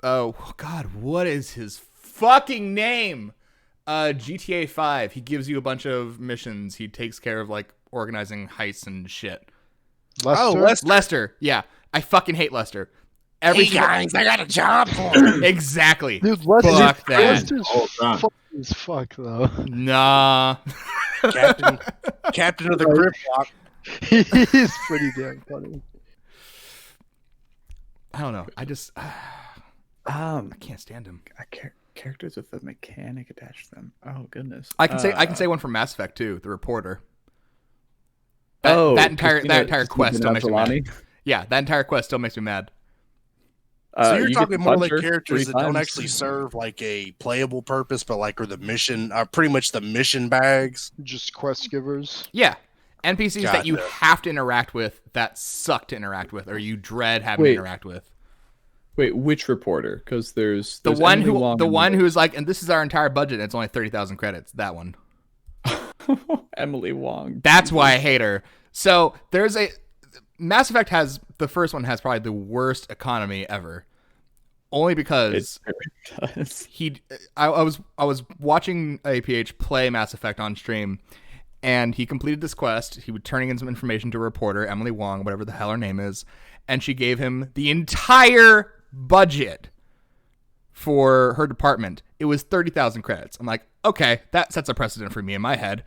oh god, what is his fucking name? GTA 5. He gives you a bunch of missions. He takes care of like organizing heists and shit.
Lester?
Oh,
Lester. Yeah, I fucking hate Lester.
Hey guys, I got a job for him.
Exactly.
Dude, Lester's
Fuck that.
Lester's funny as fuck though.
Nah.
Captain of the grip block.
He's pretty damn funny.
I don't know. I just I can't stand him.
Characters with a mechanic attached to them. Oh goodness.
I can say one from Mass Effect too, the reporter.
That
entire quest still makes me mad. Yeah, that entire quest still makes me mad.
So you're talking more like characters that don't actually serve like a playable purpose, but like are the mission, pretty much the mission bags.
Just quest givers.
Yeah, NPCs that you have to interact with that suck to interact with, or you dread having to interact with.
Wait, which reporter? Because there's
the one who's like, and this is our entire budget. And it's only 30,000 credits. That one.
Emily Wong.
That's why I hate her. So there's Mass Effect has the first one has probably the worst economy ever, only because I was watching APH play Mass Effect on stream, and he completed this quest. He was turning in some information to a reporter, Emily Wong, whatever the hell her name is, and she gave him the entire budget for her department. It was 30,000 credits. I'm like, okay, that sets a precedent for me in my head.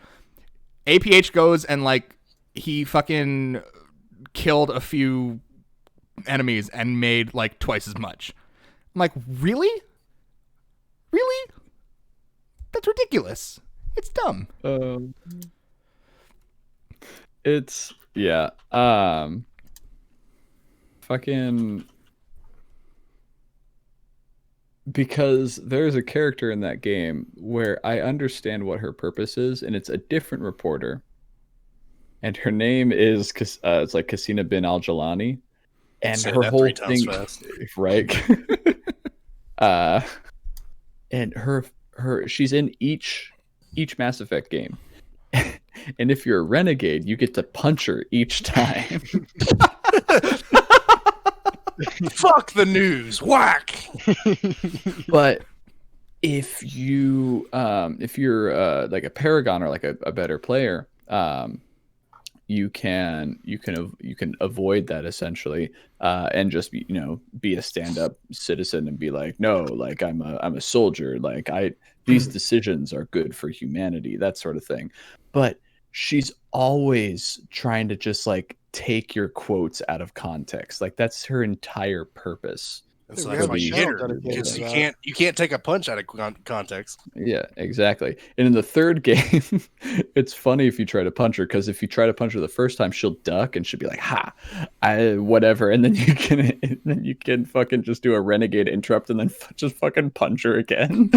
APH goes and like he fucking killed a few enemies and made like twice as much. I'm like, really? That's ridiculous. It's dumb.
It's fucking because there's a character in that game where I understand what her purpose is, and it's a different reporter, and her name is it's like Casina bin Al-Jalani, and her whole thing, right? And her she's in each Mass Effect game, and if you're a renegade, you get to punch her each time.
Fuck the news. Whack.
But if you're like a paragon or like a better player, you can avoid that essentially, and just be a stand-up citizen and be like, no, like I'm a soldier, like these decisions are good for humanity, that sort of thing. But she's always trying to just like take your quotes out of context. Like that's her entire purpose.
So that's why you hit her, because you can't take a punch out of context.
Yeah, exactly. And in the third game, it's funny if you try to punch her, because if you try to punch her the first time, she'll duck and she'll be like, "Ha, whatever," and then you can fucking just do a renegade interrupt and then just fucking punch her again.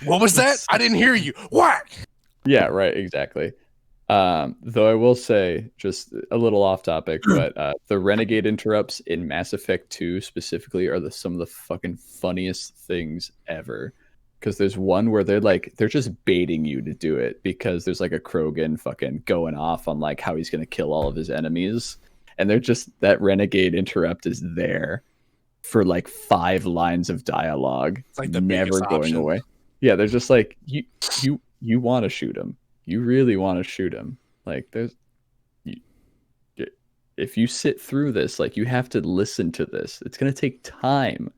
What was that? I didn't hear you. Whack.
Yeah, right. Exactly. Though I will say, just a little off topic, but the renegade interrupts in Mass Effect 2 specifically are some of the fucking funniest things ever. Because there's one where they're just baiting you to do it, because there's like a Krogan fucking going off on like how he's gonna kill all of his enemies, and that renegade interrupt is there for like 5 lines of dialogue.
It's like the
never going
option.
away. Yeah, they're just like, you want to shoot him. You really want to shoot him. Like if you sit through this, like you have to listen to this. It's going to take time.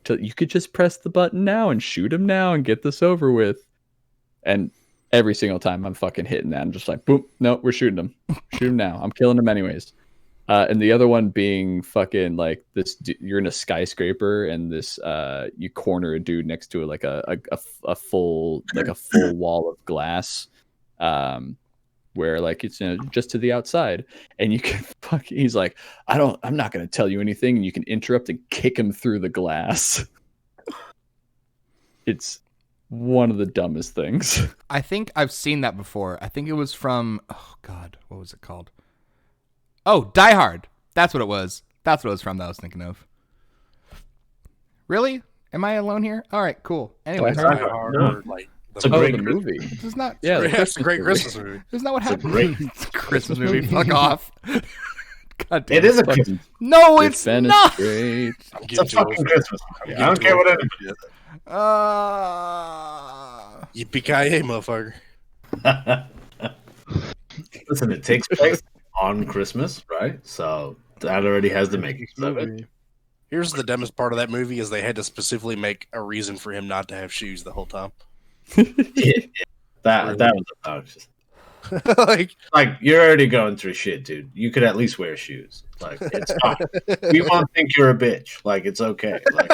You could just press the button now and shoot him now and get this over with. And every single time I'm fucking hitting that, I'm just like, boom, no, we're shooting him. Shoot him now. I'm killing him anyways. And the other one being fucking like this, you're in a skyscraper and this, you corner a dude next to it, like a full wall of glass. Where like it's just to the outside, and you can he's like, I'm not going to tell you anything, and you can interrupt and kick him through the glass. It's one of the dumbest things.
I think I've seen that before. I think it was from, oh god, what was it called? Oh, Die Hard. That's what it was. That's what it was from that I was thinking of. Really? Am I alone here? All right, cool. Anyway,
Die Hard, or like
it's a great
movie.
It's not.
Yeah,
it's a great Christmas movie.
Isn't that what happened? It's a Christmas movie. Fuck off. God damn
it is a Christmas.
No, it's not.
Great.
It's a fucking Christmas movie. I don't care what anybody says.
Yippee-ki-yay, motherfucker.
Listen, it takes place on Christmas, right? So that already has the makings of it.
Here's the dumbest part of that movie is they had to specifically make a reason for him not to have shoes the whole time.
That was obnoxious. like you're already going through shit, dude. You could at least wear shoes. Like it's fine. We won't think you're a bitch. Like it's okay. Like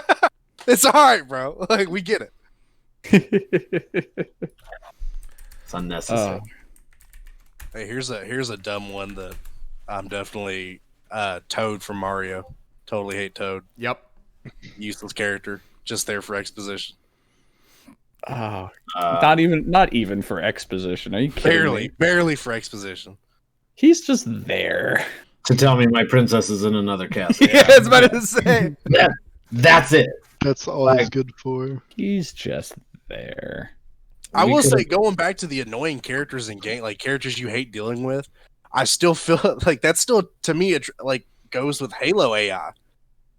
it's all right, bro. Like we get it.
It's unnecessary.
Hey, here's a dumb one that I'm definitely Toad from Mario. Totally hate Toad.
Yep.
Useless character, just there for exposition.
Oh, not even for exposition. Are you kidding me?
Barely for exposition.
He's just there
to tell me my princess is in another castle.
Yeah, I was about to say.
That's it.
That's all he's good for.
He's just there.
I will say, going back to the annoying characters in game, like characters you hate dealing with, I still feel like that's still to me like goes with Halo AI.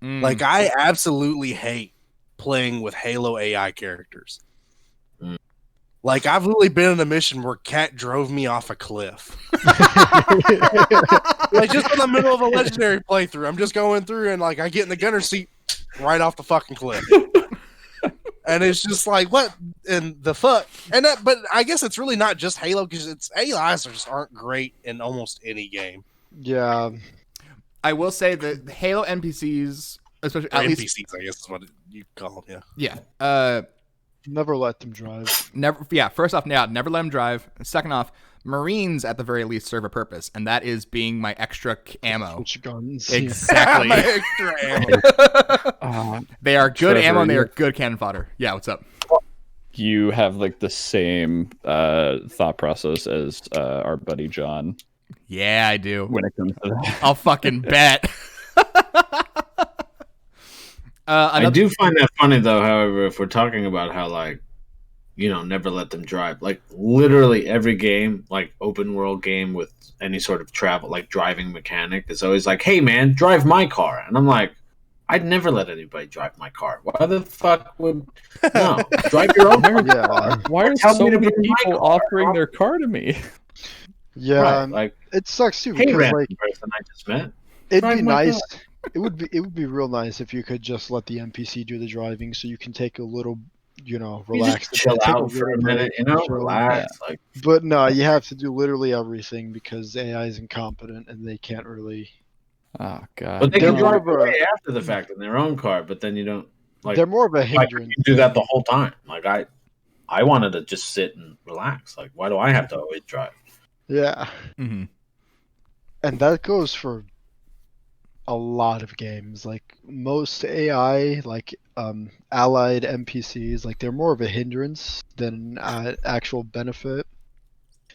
Like I absolutely hate playing with Halo AI characters. Like I've literally been in a mission where Cat drove me off a cliff. Like just in the middle of a legendary playthrough, I'm just going through and like I get in the gunner seat right off the fucking cliff. And it's just like, what in the fuck? And but I guess it's really not just Halo, because it's AIs just aren't great in almost any game.
Yeah.
I will say that the Halo NPCs, especially
at NPCs, least, I guess is what you call them.
Yeah.
Never let them drive.
Never. Yeah. First off, never let them drive. Second off, Marines at the very least serve a purpose, and that is being my extra ammo.
Guns.
Exactly.
My extra
ammo. They are good ammo and they are good cannon fodder. Yeah. What's up?
You have like the same thought process as our buddy John.
Yeah, I do.
When it comes to that,
I'll fucking bet.
I do find that funny, though. However, if we're talking about how like never let them drive. Like literally every game, like open world game with any sort of travel, like driving mechanic, is always like, "Hey man, drive my car," and I'm like, I'd never let anybody drive my car. Why the fuck would no drive your own car?
Why are so many people offering their car to me?
Yeah,
right, like
it sucks too
hey,
because like
person I just met.
it'd be nice. It would be real nice if you could just let the NPC do the driving, so you can take a little, relax,
chill out for a minute, relax. Like,
but no, you have to do literally everything because AI is incompetent and they can't really.
Oh god!
But they can drive away after the fact in their own car, but then you don't. Like,
they're more of a hindrance.
You do that the whole time. Like I wanted to just sit and relax. Like, why do I have to always drive?
Yeah.
Mm-hmm.
And that goes for a lot of games. Like most AI, like allied NPCs, like they're more of a hindrance than an actual benefit.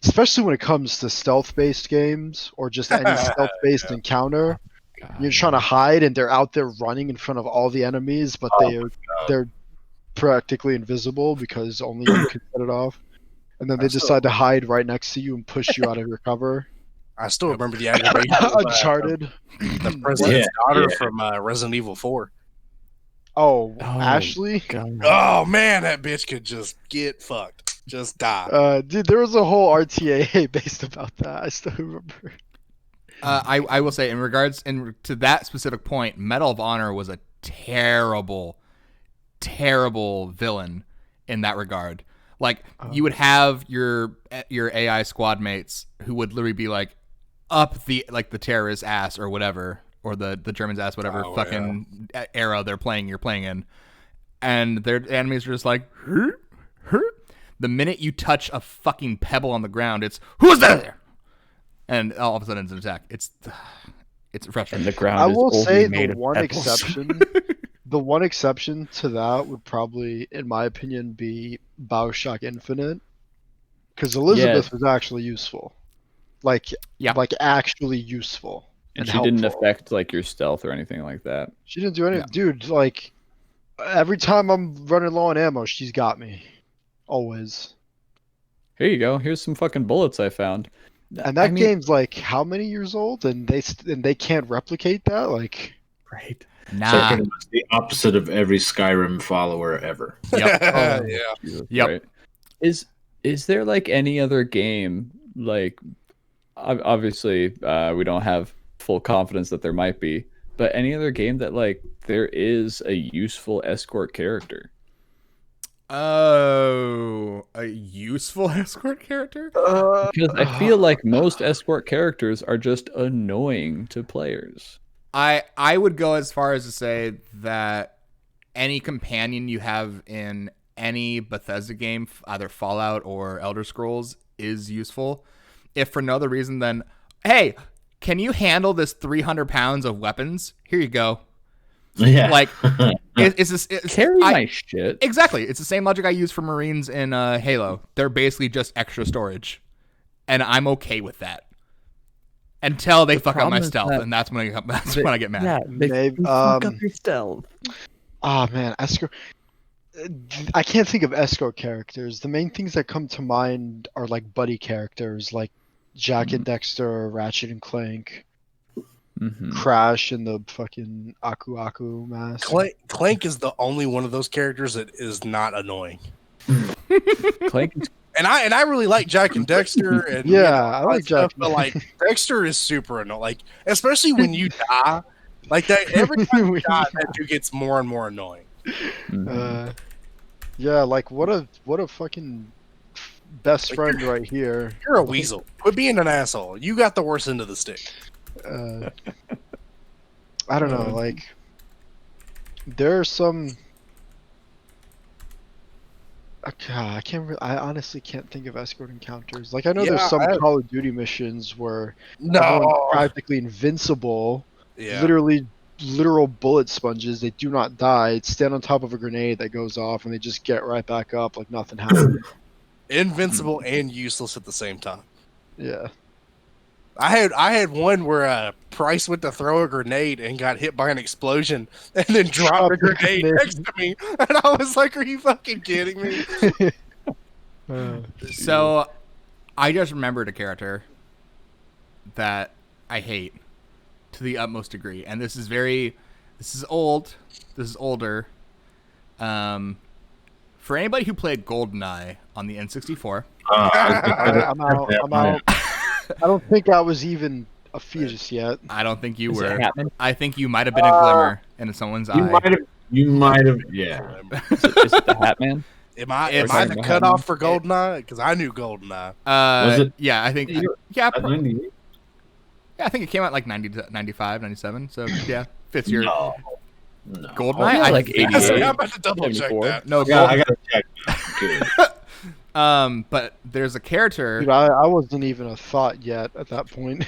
Especially when it comes to stealth-based games or just any stealth-based encounter. God. You're trying to hide and they're out there running in front of all the enemies, but they're practically invisible because only you can set it off. And then they decide to hide right next to you and push you out of your cover.
I still remember the aggravation of
Uncharted.
The president's daughter from Resident Evil 4.
Oh, Ashley?
God. Oh, man, that bitch could just get fucked. Just die.
Dude, there was a whole RTA based about that. I still remember.
I will say, in regards to that specific point, Medal of Honor was a terrible, terrible villain in that regard. Like, you would have your AI squad mates who would literally be like up the terrorist ass or whatever, or the Germans ass, whatever era you're playing in, and their enemies are just like, the minute you touch a fucking pebble on the ground, it's who's there, and all of a sudden it's an attack. It's frustrating.
And the ground.
I will say
the
one exception. The one exception to that would probably, in my opinion, be BioShock Infinite, because Elizabeth was actually useful, like actually useful,
and she didn't affect like your stealth or anything like that.
She didn't do anything, dude. Like every time I'm running low on ammo, she's got me, always.
Here you go. Here's some fucking bullets I found.
And that game's like how many years old, and they can't replicate that, like.
Right.
Nah.
So it's the opposite of every Skyrim follower ever.
Yep.
Jesus,
yep.
Right. Is there like any other game, like obviously we don't have full confidence that there might be, but any other game that like there is a useful escort character?
Oh, a useful escort character?
Because I feel like most escort characters are just annoying to players.
I would go as far as to say that any companion you have in any Bethesda game, either Fallout or Elder Scrolls, is useful. If for no other reason than, hey, can you handle this 300 pounds of weapons? Here you go.
Yeah.
Like, it's
carry my shit.
Exactly. It's the same logic I use for Marines in Halo. They're basically just extra storage. And I'm okay with that. Until they fuck up my stealth, and that's when I get mad.
Yeah, they fuck up your stealth.
Oh man, escort. I can't think of escort characters. The main things that come to mind are like buddy characters, like Jack and Dexter, Ratchet and Clank, Crash, and the fucking Aku Aku mask.
Clank is the only one of those characters that is not annoying.
Clank is.
And I really like Jack and Dexter, and
I like Jack,
but like Dexter is super annoying. Like especially when you die, like that every time you die, that dude gets more and more annoying.
Yeah, like what a fucking best friend right here.
You're a weasel. Quit being an asshole. You got the worst end of the stick.
I don't know. Like there are some. I honestly can't think of escort encounters. Like I know there's some Call of Duty missions where everyone's practically invincible.
Yeah.
Literal bullet sponges. They do not die. Stand on top of a grenade that goes off, and they just get right back up like nothing happened.
Invincible and useless at the same time.
Yeah.
I had one where Price went to throw a grenade and got hit by an explosion and then dropped a grenade next to me. And I was like, are you fucking kidding me?
So, I just remembered a character that I hate to the utmost degree, and this is old. This is older. For anybody who played GoldenEye on the N64,
I'm out. I don't think I was even a fetus yet.
I don't think you
Is it
were.
happening?
I think you might have been a glimmer in someone's eye.
You might have, yeah.
Is it the Hat Man?
Am I
It's-
the cutoff for GoldenEye? Because I knew GoldenEye.
Was it?
Yeah, I think. Yeah,
At 98?
yeah, I think it came out like 90, 95, 97. So yeah, fits your
No.
GoldenEye.
Oh, yeah,
I
like
think-
88.
I'm about to double check
74.
that.
No,
Yeah, I gotta check. Good.
but there's a character.
Dude, I wasn't even a thought yet at that point.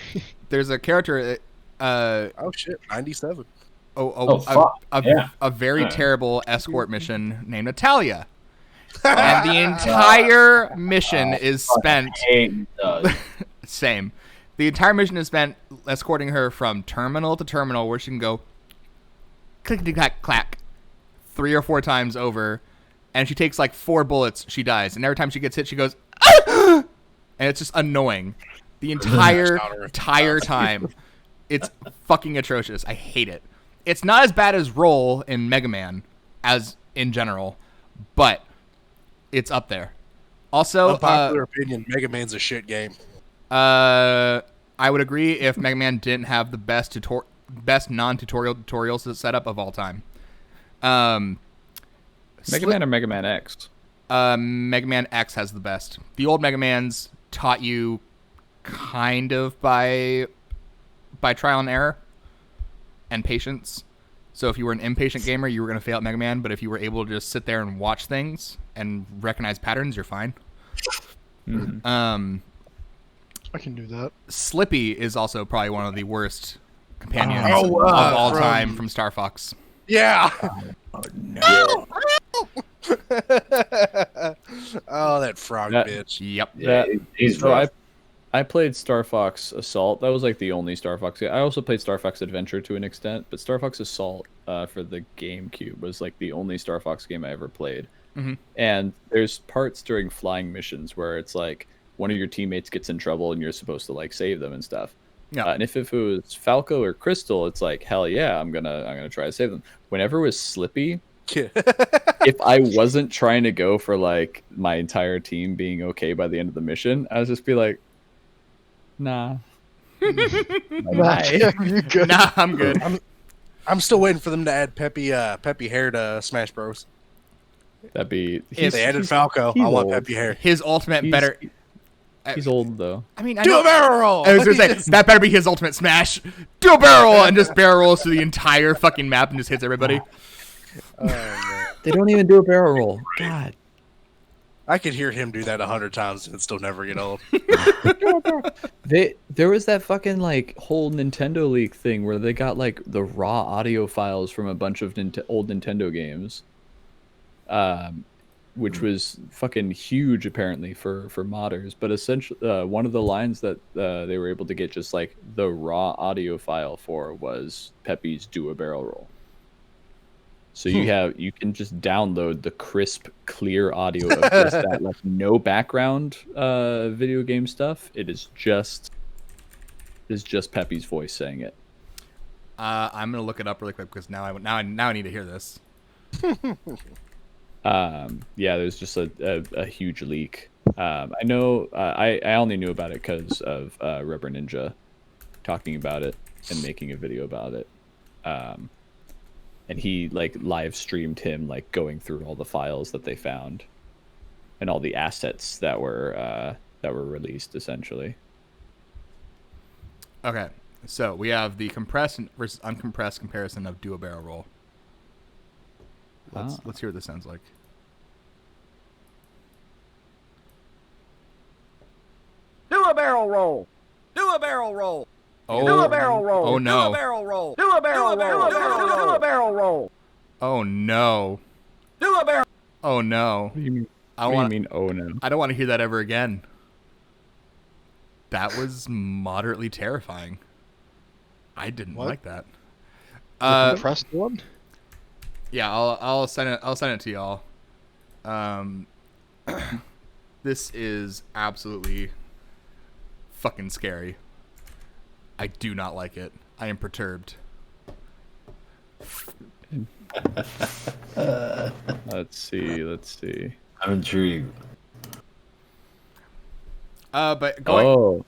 There's a character.
Oh shit, 97.
fuck. Yeah.
A very terrible escort mission named Natalia. And the entire mission is spent. Same. The entire mission is spent escorting her from terminal to terminal, where she can go clickety clack clack 3 or 4 times over, and she takes like 4 bullets, she dies, and every time she gets hit, she goes, ah! And it's just annoying. The entire time. It's fucking atrocious. I hate it. It's not as bad as Roll in Mega Man as in general, but it's up there. Also,
Unpopular opinion, Mega Man's a shit game.
I would agree if Mega Man didn't have the best non-tutorial tutorials setup of all time.
Mega Man or Mega Man X?
Mega Man X has the best. The old Mega Mans taught you kind of by trial and error and patience. So if you were an impatient gamer, you were going to fail at Mega Man, but if you were able to just sit there and watch things and recognize patterns, you're fine.
Mm-hmm.
I can do that.
Slippy is also probably one of the worst companions
Oh,
of all
from-
time from Star Fox.
Yeah. Oh, that frog
That-
bitch.
Yep.
Yeah, he's
So
rough.
I played Star Fox Assault. That was like the only Star Fox game. I also played Star Fox Adventure to an extent, but Star Fox Assault for the GameCube was like the only Star Fox game I ever played.
Mhm.
And there's parts during flying missions where it's like one of your teammates gets in trouble and you're supposed to like save them and stuff.
Yeah.
And if it was Falco or Crystal, it's like hell yeah, I'm gonna try to save them. Whenever it was Slippy, if I wasn't trying to go for like my entire team being okay by the end of the mission, I would just be like, nah. Bye.
You good?
Nah, I'm good.
I'm still waiting for them to add Peppy hair to Smash Bros.
That'd be.
If they added Falco,
he's
I want
old.
Peppy hair.
His ultimate better.
He's old though.
I mean, I
Do
know-
a barrel roll.
I was gonna say that better be his ultimate smash. Do a barrel roll and just barrel rolls through the entire fucking map and just hits everybody.
Oh, man.
They don't even do a barrel roll. God.
I could hear him do that 100 times and still never get old.
There was that fucking like whole Nintendo leak thing where they got like the raw audio files from a bunch of old Nintendo games, which was fucking huge apparently for modders. But essentially, one of the lines that they were able to get just like the raw audio file for was Peppy's "Do a Barrel Roll." So you can just download the crisp, clear audio of just that, like no background video game stuff. It is just Peppy's voice saying it.
I'm gonna look it up really quick because now I need to hear this.
Yeah, there's just a huge leak. I know I only knew about it because of Rubber Ninja talking about it and making a video about it. And he like live streamed him like going through all the files that they found and all the assets that were released essentially.
Okay, so we have the compressed versus uncompressed comparison of Do a Barrel Roll. Let's hear what this sounds like.
Do a barrel roll. Do a barrel roll.
Oh,
Do a barrel roll.
Oh no.
Do a barrel roll. Do a barrel roll. Do a barrel roll.
Oh no.
Do a barrel.
Oh no.
What do you mean?
I
What
want.
do you mean? Oh no.
I don't want to hear that ever again. That was moderately terrifying. I didn't
What?
like that.
The compressed one?
Yeah, I'll send it to y'all. This is absolutely fucking scary. I do not like it. I am perturbed.
Let's see.
I'm intrigued.
But going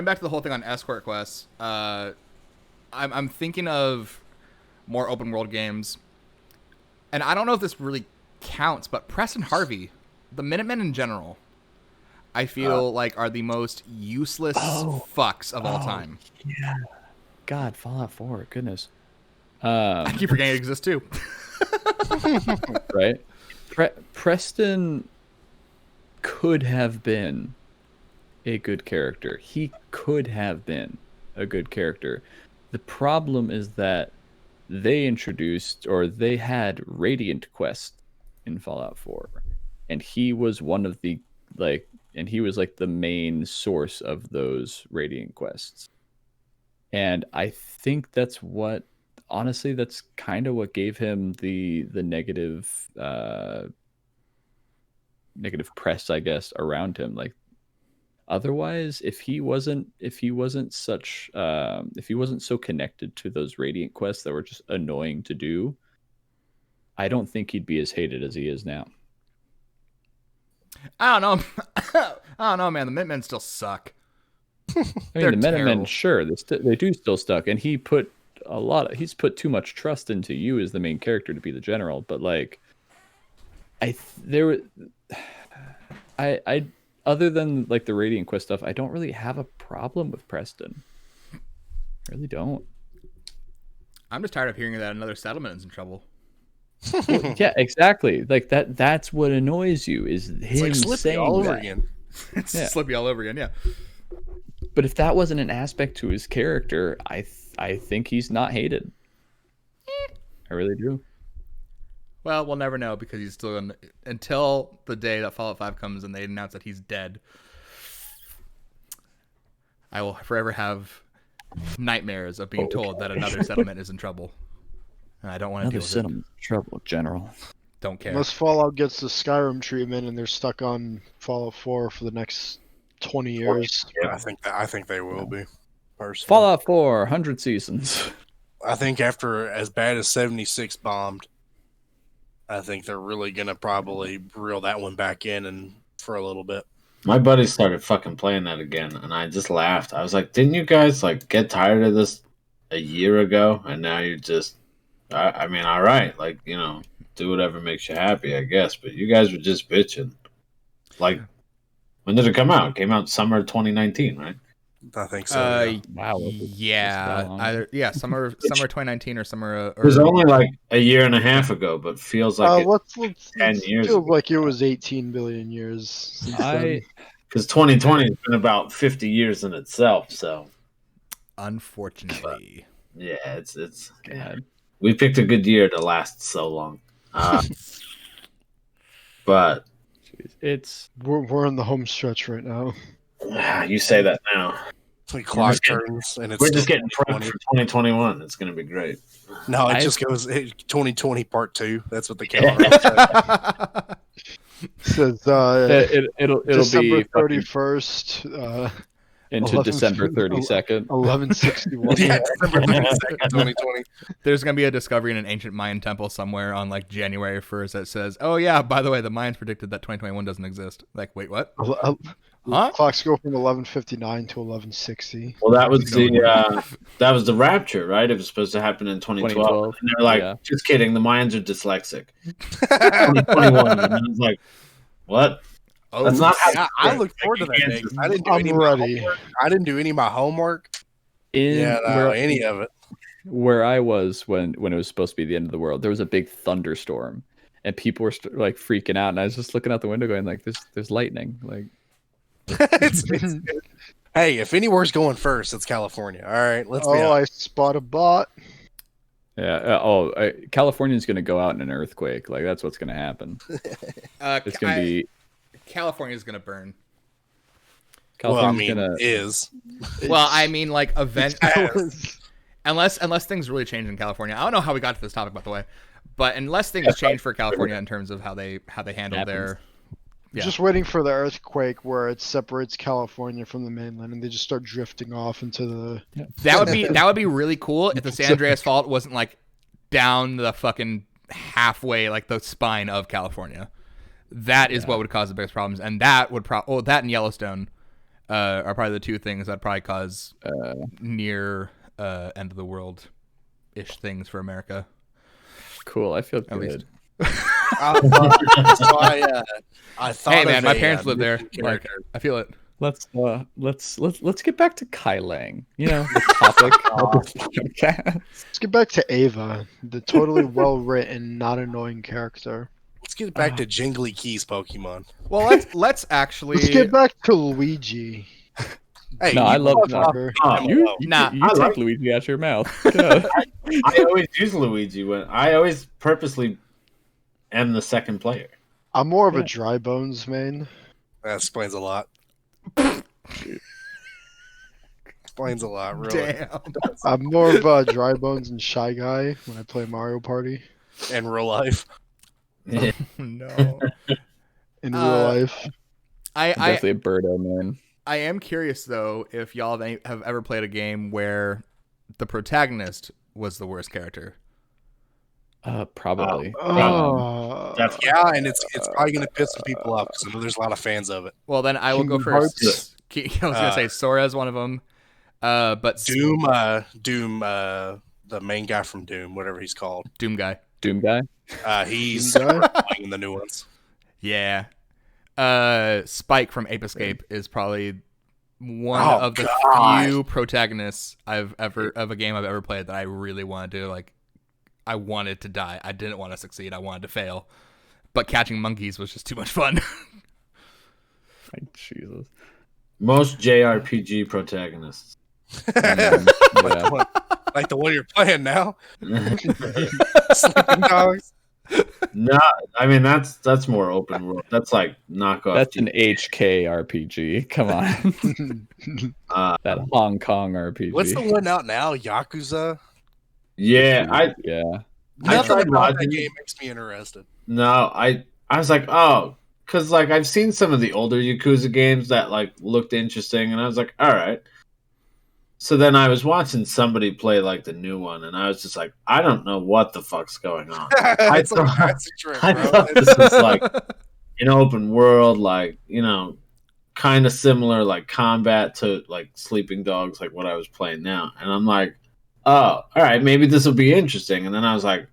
back to the whole thing on escort quests, I'm thinking of more open world games, and I don't know if this really counts, but Preston Harvey, the Minutemen in general, I feel like are the most useless fucks of all time.
Yeah. God, Fallout 4, goodness.
I keep forgetting it exists too.
Right? Preston could have been a good character. He could have been a good character. The problem is that they introduced, or they had Radiant Quest in Fallout 4, and he was one of the he was like the main source of those Radiant Quests. And I think that's kind of what gave him the negative press, I guess, around him. Like, otherwise, if he wasn't so connected to those Radiant Quests that were just annoying to do, I don't think he'd be as hated as he is now.
I don't know, man. The Minutemen still suck.
I mean, the Minutemen, sure, they do still suck, and he's put too much trust into you as the main character to be the general. But like, other than like the Radiant Quest stuff, I don't really have a problem with Preston. I really don't.
I'm just tired of hearing that another settlement is in trouble.
Well, yeah, exactly. Like that's what annoys you, is him
like Slippy
saying
all over
that.
again.
It's Slippy all over again, yeah.
But if that wasn't an aspect to his character, I think he's not hated. I really do.
Well, we'll never know, because he's still until the day that Fallout 5 comes and they announce that he's dead. I will forever have nightmares of being told that another settlement is in trouble. And I don't want to deal with it.
Trouble, General.
Don't care.
Unless Fallout gets the Skyrim treatment and they're stuck on Fallout 4 for the next 20 years.
Yeah, I think they will be. Personally.
Fallout 4, 100 seasons.
I think after as bad as 76 bombed, I think they're really gonna probably reel that one back in and for a little bit.
My buddy started fucking playing that again, and I just laughed. I was like, "Didn't you guys like get tired of this a year ago, and now you just?" I mean, all right, like, you know, do whatever makes you happy, I guess. But you guys were just bitching. Like, when did it come out? It came out summer 2019, right?
I think so.
Wow.
Yeah, summer 2019 or summer.
It was only like a year and a half ago, but feels like
let's
10 years.
Feels like it was 18 billion years since then.
Because 2020 has been about 50 years in itself, so.
Unfortunately.
Yeah, it's.
God.
We picked a good year to last so long. But
we're in the home stretch right now.
You say that now.
It's like clock turns, and
we're just getting prepped for 2021. It's going to be great.
No, it just goes 2020 part 2. That's what the calendar
says.
It'll
December
be
31st.
Into December 32nd.
1161.
Yeah, December 32nd, 2020.
There's going to be a discovery in an ancient Mayan temple somewhere on like January 1st that says, "Oh yeah, by the way, the Mayans predicted that 2021 doesn't exist." Like, wait, what? Huh?
Clocks go from 1159 to 1160.
Well, that was the rapture, right? It was supposed to happen in 2012. And they're like, just kidding. The Mayans are dyslexic. 2021. And I was like, what?
Oh,
that's not how
I look forward to that day. I didn't do any of my homework. Any of it.
Where I was when it was supposed to be the end of the world, there was a big thunderstorm, and people were like freaking out. And I was just looking out the window, going like, "There's lightning!" Like,
hey, if anywhere's going first, it's California. All right, let's.
I spot a bot.
Yeah. California's going to go out in an earthquake. Like, that's what's going to happen. It's going to be.
California's gonna burn. Like event. unless things really change in California. I don't know how we got to this topic, by the way, but unless things change for California in terms of how they handle their Yeah.
Just waiting for the earthquake where it separates California from the mainland, and they just start drifting off into the.
That would be really cool if the San Andreas Fault wasn't like down the fucking halfway, like the spine of California. That is what would cause the biggest problems, and that would that and Yellowstone are probably the two things that probably cause near end of the world ish things for America.
Cool. I feel good.
So I thought.
Hey man, my parents live there. Like, I feel it.
Let's get back to Kai Lang. You know, the topic of this podcast.
Let's get back to Ava, the totally well-written, not annoying character.
Let's get back to Jingly Keys Pokemon.
Well, let's actually
get back to Luigi.
Hey,
no, I love
you
take
like
Luigi out your mouth.
I always use Luigi when I always purposely am the second player.
I'm more of a Dry Bones main.
That explains a lot. Explains a lot, really.
Damn.
I'm more of a Dry Bones and Shy Guy when I play Mario Party.
In real life.
No.
In real life.
I
definitely a Birdo man.
I am curious though if y'all have ever played a game where the protagonist was the worst character.
Probably.
Yeah, and it's probably gonna piss some people off because I know there's a lot of fans of it.
Well, then I will go first. I was gonna say Sora is one of them. But
Doom, the main guy from Doom, whatever he's called,
Doom guy.
He's playing the new ones.
Yeah. Spike from Ape Escape is probably one of the few protagonists of a game I've ever played that I really wanted to like. I wanted to die. I didn't want to succeed. I wanted to fail. But catching monkeys was just too much fun.
Jesus.
Most JRPG protagonists.
Like the one you're playing now. Sleeping Dogs.
No, I mean that's more open world. That's like knockoff.
That's an HK RPG. Come on. That Hong Kong RPG.
What's the one out now? Yakuza?
Yeah,
Nothing about that game makes me interested.
No, I was like, oh, because like I've seen some of the older Yakuza games that like looked interesting, and I was like, all right. So then I was watching somebody play like the new one, and I was just like, I don't know what the fuck's going on. I thought this was like an open world, like, you know, kind of similar like combat to like Sleeping Dogs, like what I was playing now. And I'm like, oh, all right, maybe this will be interesting. And then I was like,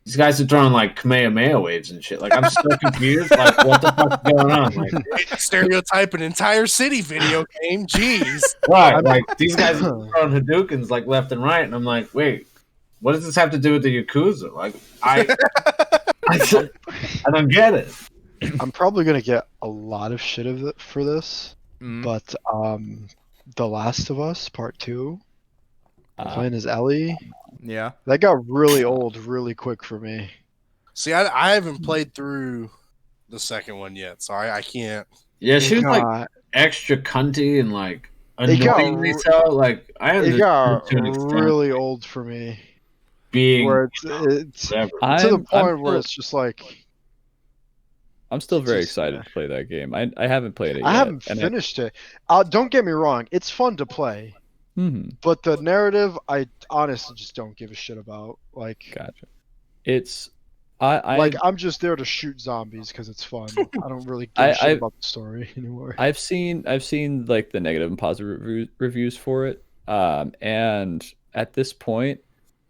these guys are throwing like Kamehameha waves and shit. Like, I'm so confused. Like, what the fuck's going on? Like,
stereotype an entire city video game. Jeez.
Right. Like, these guys are throwing Hadoukens like left and right. And I'm like, wait, what does this have to do with the Yakuza? Like, I don't get it.
I'm probably going to get a lot of shit for this. But The Last of Us Part 2, playing as Ellie.
Yeah.
That got really old really quick for me.
See, I haven't played through the second one yet, so I can't.
Yeah, she was like extra cunty and like annoyingly so. Like,
it got really old for me.
Being
where it's to the point where it's just like.
I'm still very excited to play that game. I haven't played it yet.
I haven't finished it. Don't get me wrong, it's fun to play. But the narrative, I honestly just don't give a shit about. Like,
gotcha. It's
I'm just there to shoot zombies because it's fun. I don't really give a shit about the story anymore.
I've seen like the negative and positive reviews for it, and at this point,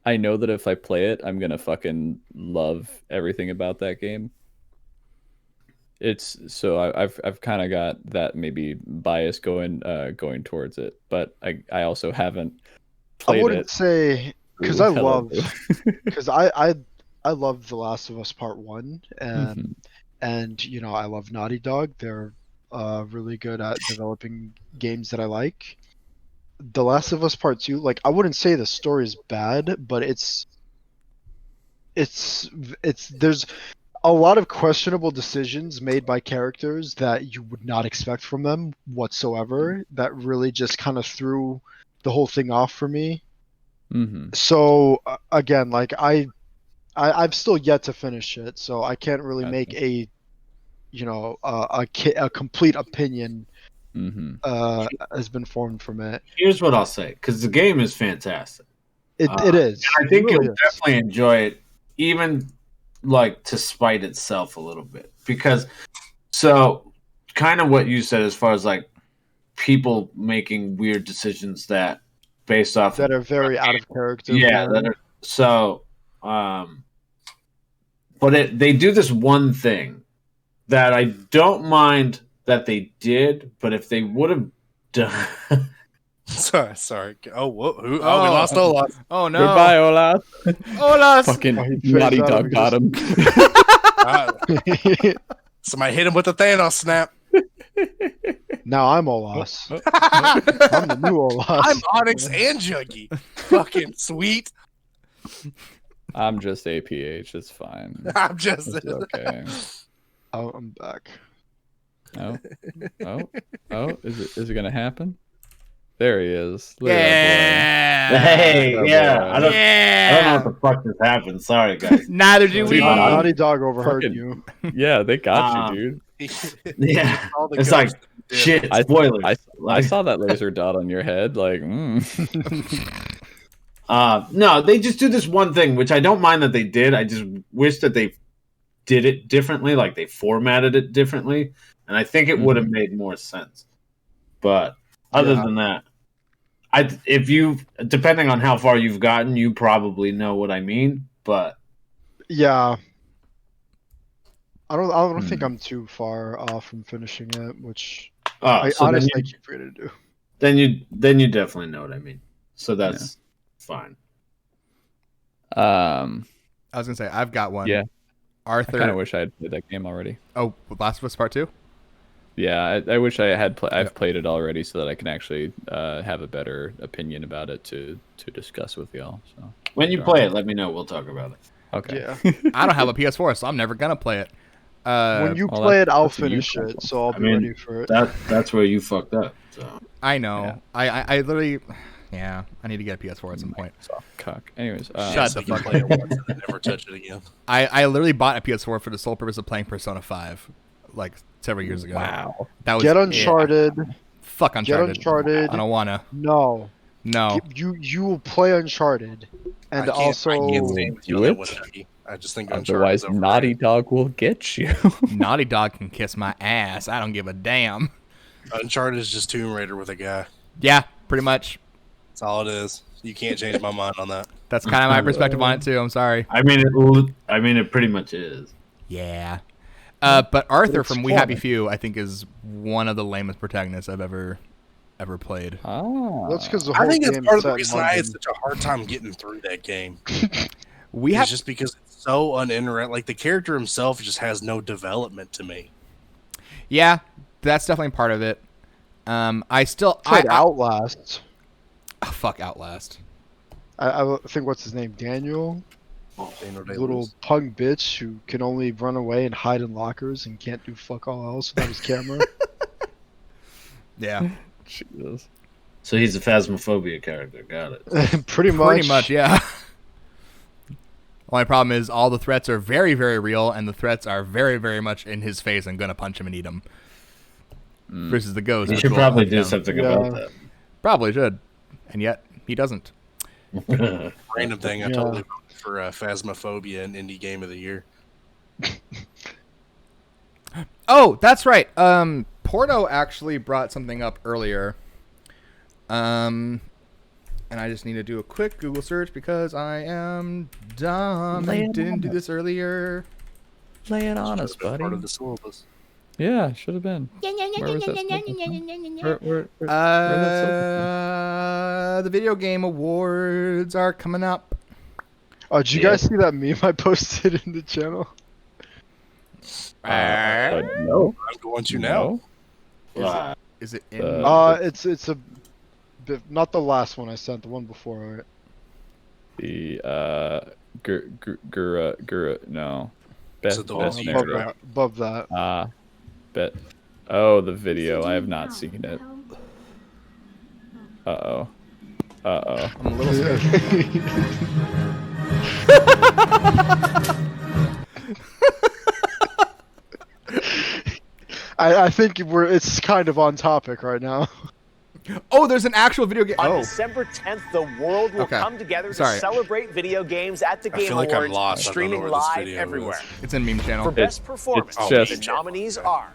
I know that if I play it, I'm gonna fucking love everything about that game. It's so I've kind of got that maybe bias going towards it, but I also haven't played it.
I wouldn't say because I love The Last of Us Part 1 and you know I love Naughty Dog. They're really good at developing games that I like. The Last of Us Part 2, like I wouldn't say the story is bad, but it's there's a lot of questionable decisions made by characters that you would not expect from them whatsoever that really just kind of threw the whole thing off for me. So again, like I've still yet to finish it, so I can't really make a a complete opinion has been formed from it.
Here's what I'll say, because the game is fantastic.
It is.
I think
really
you'll definitely enjoy it, even like to spite itself a little bit. Because, so kind of what you said as far as like people making weird decisions that based off
that are very out of character.
Yeah, but they do this one thing that I don't mind that they did, but if they would have done.
Sorry. Oh, who? We lost Olas.
Oh no!
Goodbye, Olas.
Olas.
Fucking Naughty Dog got him.
Somebody hit him with the Thanos snap.
Now I'm Olas. I'm the new Olas.
I'm ONIX and Juggy. Fucking sweet.
I'm just APH. It's fine.
I'm just
It's okay.
Oh, I'm back.
Oh. Is it gonna happen? There he is. Look
Yeah.
Hey,
Oh,
yeah.
boy.
I don't know what the fuck just happened. Sorry, guys.
Neither do we.
Naughty Dog overheard
Fucking-
you.
Yeah, they got you, dude.
Yeah,
All the
it's
ghosts
like
did.
shit.
I-
Spoilers.
I saw that laser dot on your head. Like,
No, they just do this one thing, which I don't mind that they did. I just wish that they did it differently, like they formatted it differently, and I think it would have made more sense. But other than that, if you, depending on how far you've gotten, you probably know what I mean. But
yeah, I don't think I'm too far off from finishing it, which I honestly I keep free to do.
Then you definitely know what I mean. So that's fine.
I was gonna say I've got one.
Yeah.
Arthur.
I kind of wish I had played that game already.
Oh, Last of Us Part 2?
Yeah, I wish I had. I've played it already, so that I can actually have a better opinion about it to discuss with y'all. So
when you play it, let me know. We'll talk about it.
Okay.
Yeah.
I don't have a PS4, so I'm never gonna play it.
When you play it, I'll finish it, so I'll be ready for it.
That's where you fucked up. So.
I know. Yeah. I literally. Yeah, I need to get a PS4 at some point.
Cock. Anyways,
shut the fuck up.
Never touch it again.
I literally bought a PS4 for the sole purpose of playing Persona 5, like several years ago.
Wow.
That was
Get Uncharted.
Yeah. Fuck Uncharted.
Get Uncharted.
I don't wanna.
No. You will play Uncharted, and also
I just think
otherwise Naughty Dog will get you.
Naughty Dog can kiss my ass. I don't give a damn.
Uncharted is just Tomb Raider with a guy.
Yeah, pretty much.
That's all it is. You can't change my mind on that.
That's kind of my perspective on it too. I'm sorry.
I mean, it pretty much is.
Yeah. But Arthur from We Happy Few, I think, is one of the lamest protagonists I've ever played.
Oh. That's because the whole
I think it's
game
part of the
set in
reason I
London.
had such a hard time getting through that game.
It's
just because it's so uninteresting. Like the character himself just has no development to me.
Yeah, that's definitely part of it. I still
played Outlast.
Oh, fuck Outlast.
I think what's his name, Daniel. Little punk bitch who can only run away and hide in lockers and can't do fuck all else without his camera.
Yeah.
Jesus.
So he's a Phasmophobia character. Got
it. Pretty much,
yeah. Only problem is all the threats are very, very real, and the threats are very, very much in his face and gonna punch him and eat him. Versus the ghost.
You should probably do something about that.
Probably should, and yet he doesn't.
Random thing, I totally voted for Phasmophobia and Indie Game of the Year.
Oh, that's right. Porto actually brought something up earlier. And I just need to do a quick Google search because I am dumb and didn't do this earlier.
Lay it on us, buddy.
Part of the syllabus.
Yeah, should have been. Where was that
the video game awards are coming up.
Oh, did you guys see that meme I posted in the channel?
No.
I'm going to now.
Is it in?
It's a bit, not the last one I sent, the one before it.
The Gura no. Best
narrative. Above that.
Bet. Oh, the video. I have not seen it. Uh-oh. I'm
a little scared.
I think it's kind of on topic right now.
Oh, there's an actual video game.
On December 10th, the world will come together to celebrate video games at the Game Awards, streaming live everywhere.
It's in Meme Channel.
For best performance, the nominees are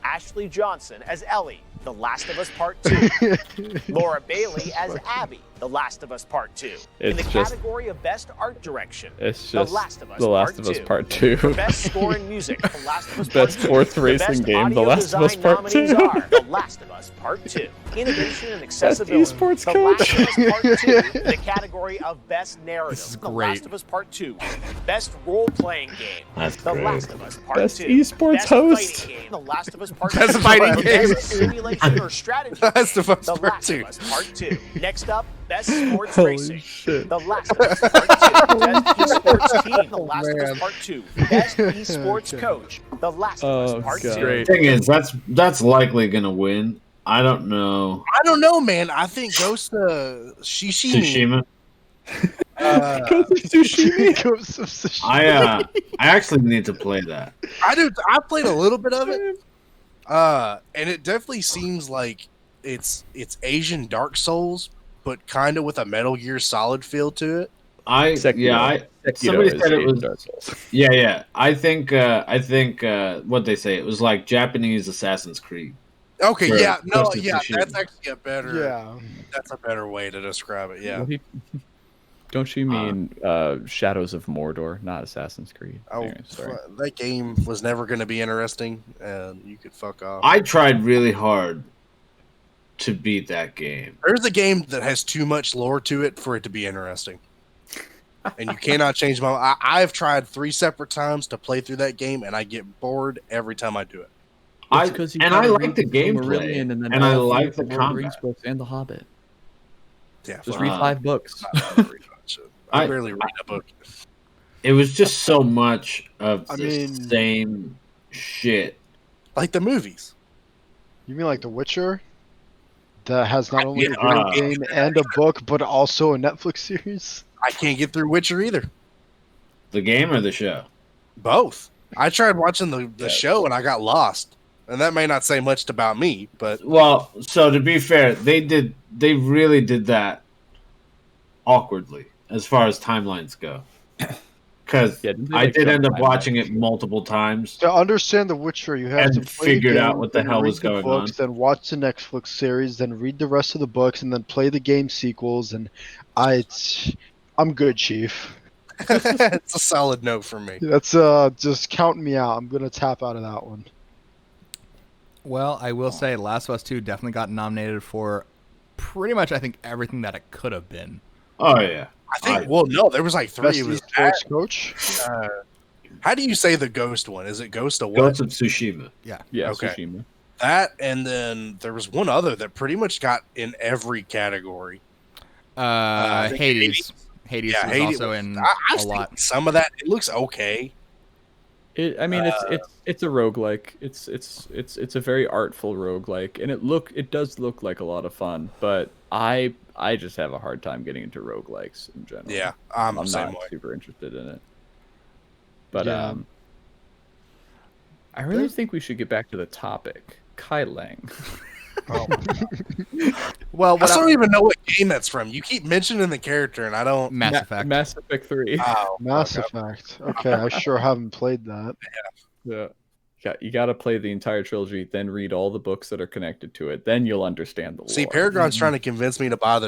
Ashley Johnson as Ellie, The Last of Us Part 2. Laura Bailey as Abby, The Last of Us Part 2. In the category of Best Art Direction, The Last of Us Part 2. For Best Score and Music, The Last of Us Part 2.
Best fourth racing game, The Last of Us Part 2.
The Last of Us Part 2. Innovation and Accessibility,
Best esports
The Last of Us Part 2. In the category of Best Narrative,
This is
The
great.
Last of Us Part 2. Best Role-Playing Game, The Last of Us Part
Best
2.
esports
Best
host.
Fighting Game, The Last of Us Part 2.
Best fighting game.
Best Simulation or Strategy
Last
Game,
of Us
The
Part
Last
2.
of Us Part 2. Next up, Best Sports
Holy
Racing,
shit.
The Last of Us Part 2. Best Esports Team, The Last of Us Part 2. Best Esports Coach, The Last of Us Part 2.
God.
Thing is, that's likely gonna win. I don't know.
I don't know, man. I think Ghost of Tsushima.
Ghost of Tsushima.
Ghost of Tsushima.
I actually need to play that.
I played a little bit of it, and it definitely seems like it's Asian Dark Souls, but kind of with a Metal Gear Solid feel to it.
Somebody said it was
Dark Souls.
Yeah. I think what they say, it was like Japanese Assassin's Creed.
Okay,
For
yeah,
Ghost of Tsushima.
that's actually a better.
Yeah.
That's a better way to describe it. Yeah.
Don't you mean Shadows of Mordor, not Assassin's Creed?
Oh,
Anyway, sorry.
that game was never going to be interesting, and you could fuck off.
I tried really hard to beat that game.
There's a game that has too much lore to it for it to be interesting, and you cannot change my. I've tried 3 separate times to play through that game, and I get bored every time I do it.
I like the gameplay, and I like the combat.
Books and The Hobbit.
Yeah,
Just read 5 books.
I barely read a book.
It was just so much of the same shit.
Like the movies.
You mean like The Witcher? That has not only a video game and a book, but also a Netflix series?
I can't get through Witcher either.
The game or the show?
Both. I tried watching the show and I got lost. And that may not say much about me, but
well, so to be fair, they really did that awkwardly as far as timelines go. Because I did end up watching it multiple times.
To understand The Witcher, you have to play
figure
the game,
out what the hell was going on.
Then watch the Netflix series, then read the rest of the books, and then play the game sequels. And I'm good, Chief.
It's a solid no for me.
That's just count me out. I'm gonna tap out of that one.
Well, I will say Last of Us 2 definitely got nominated for pretty much, I think, everything that it could have been.
Oh, yeah.
I think, well, no, there was like 3.
Best
It was
esports coach.
how do you say the Ghost one? Is it Ghost of what?
Ghost of Tsushima.
Yeah.
Okay.
Tsushima.
That, and then there was one other that pretty much got in every category.
Hades. Hades
Yeah,
was
Hades
also
was-
in
I've
a
seen
lot.
some of that. It looks okay.
It's a roguelike. It's a very artful roguelike, and it does look like a lot of fun, but I just have a hard time getting into roguelikes in general.
Yeah, I'm the same
not
way.
super interested in it. But
Yeah.
I really think we should get back to the topic. Kai Lang.
Well,
I still don't even know what game that's from. You keep mentioning the character, and I don't.
Mass Effect.
Mass Effect 3.
Oh,
Mass
okay.
Effect. Okay, I sure haven't played that.
Yeah. You got to play the entire trilogy, then read all the books that are connected to it. Then you'll understand the lore.
See, Paragon's trying to convince me to buy the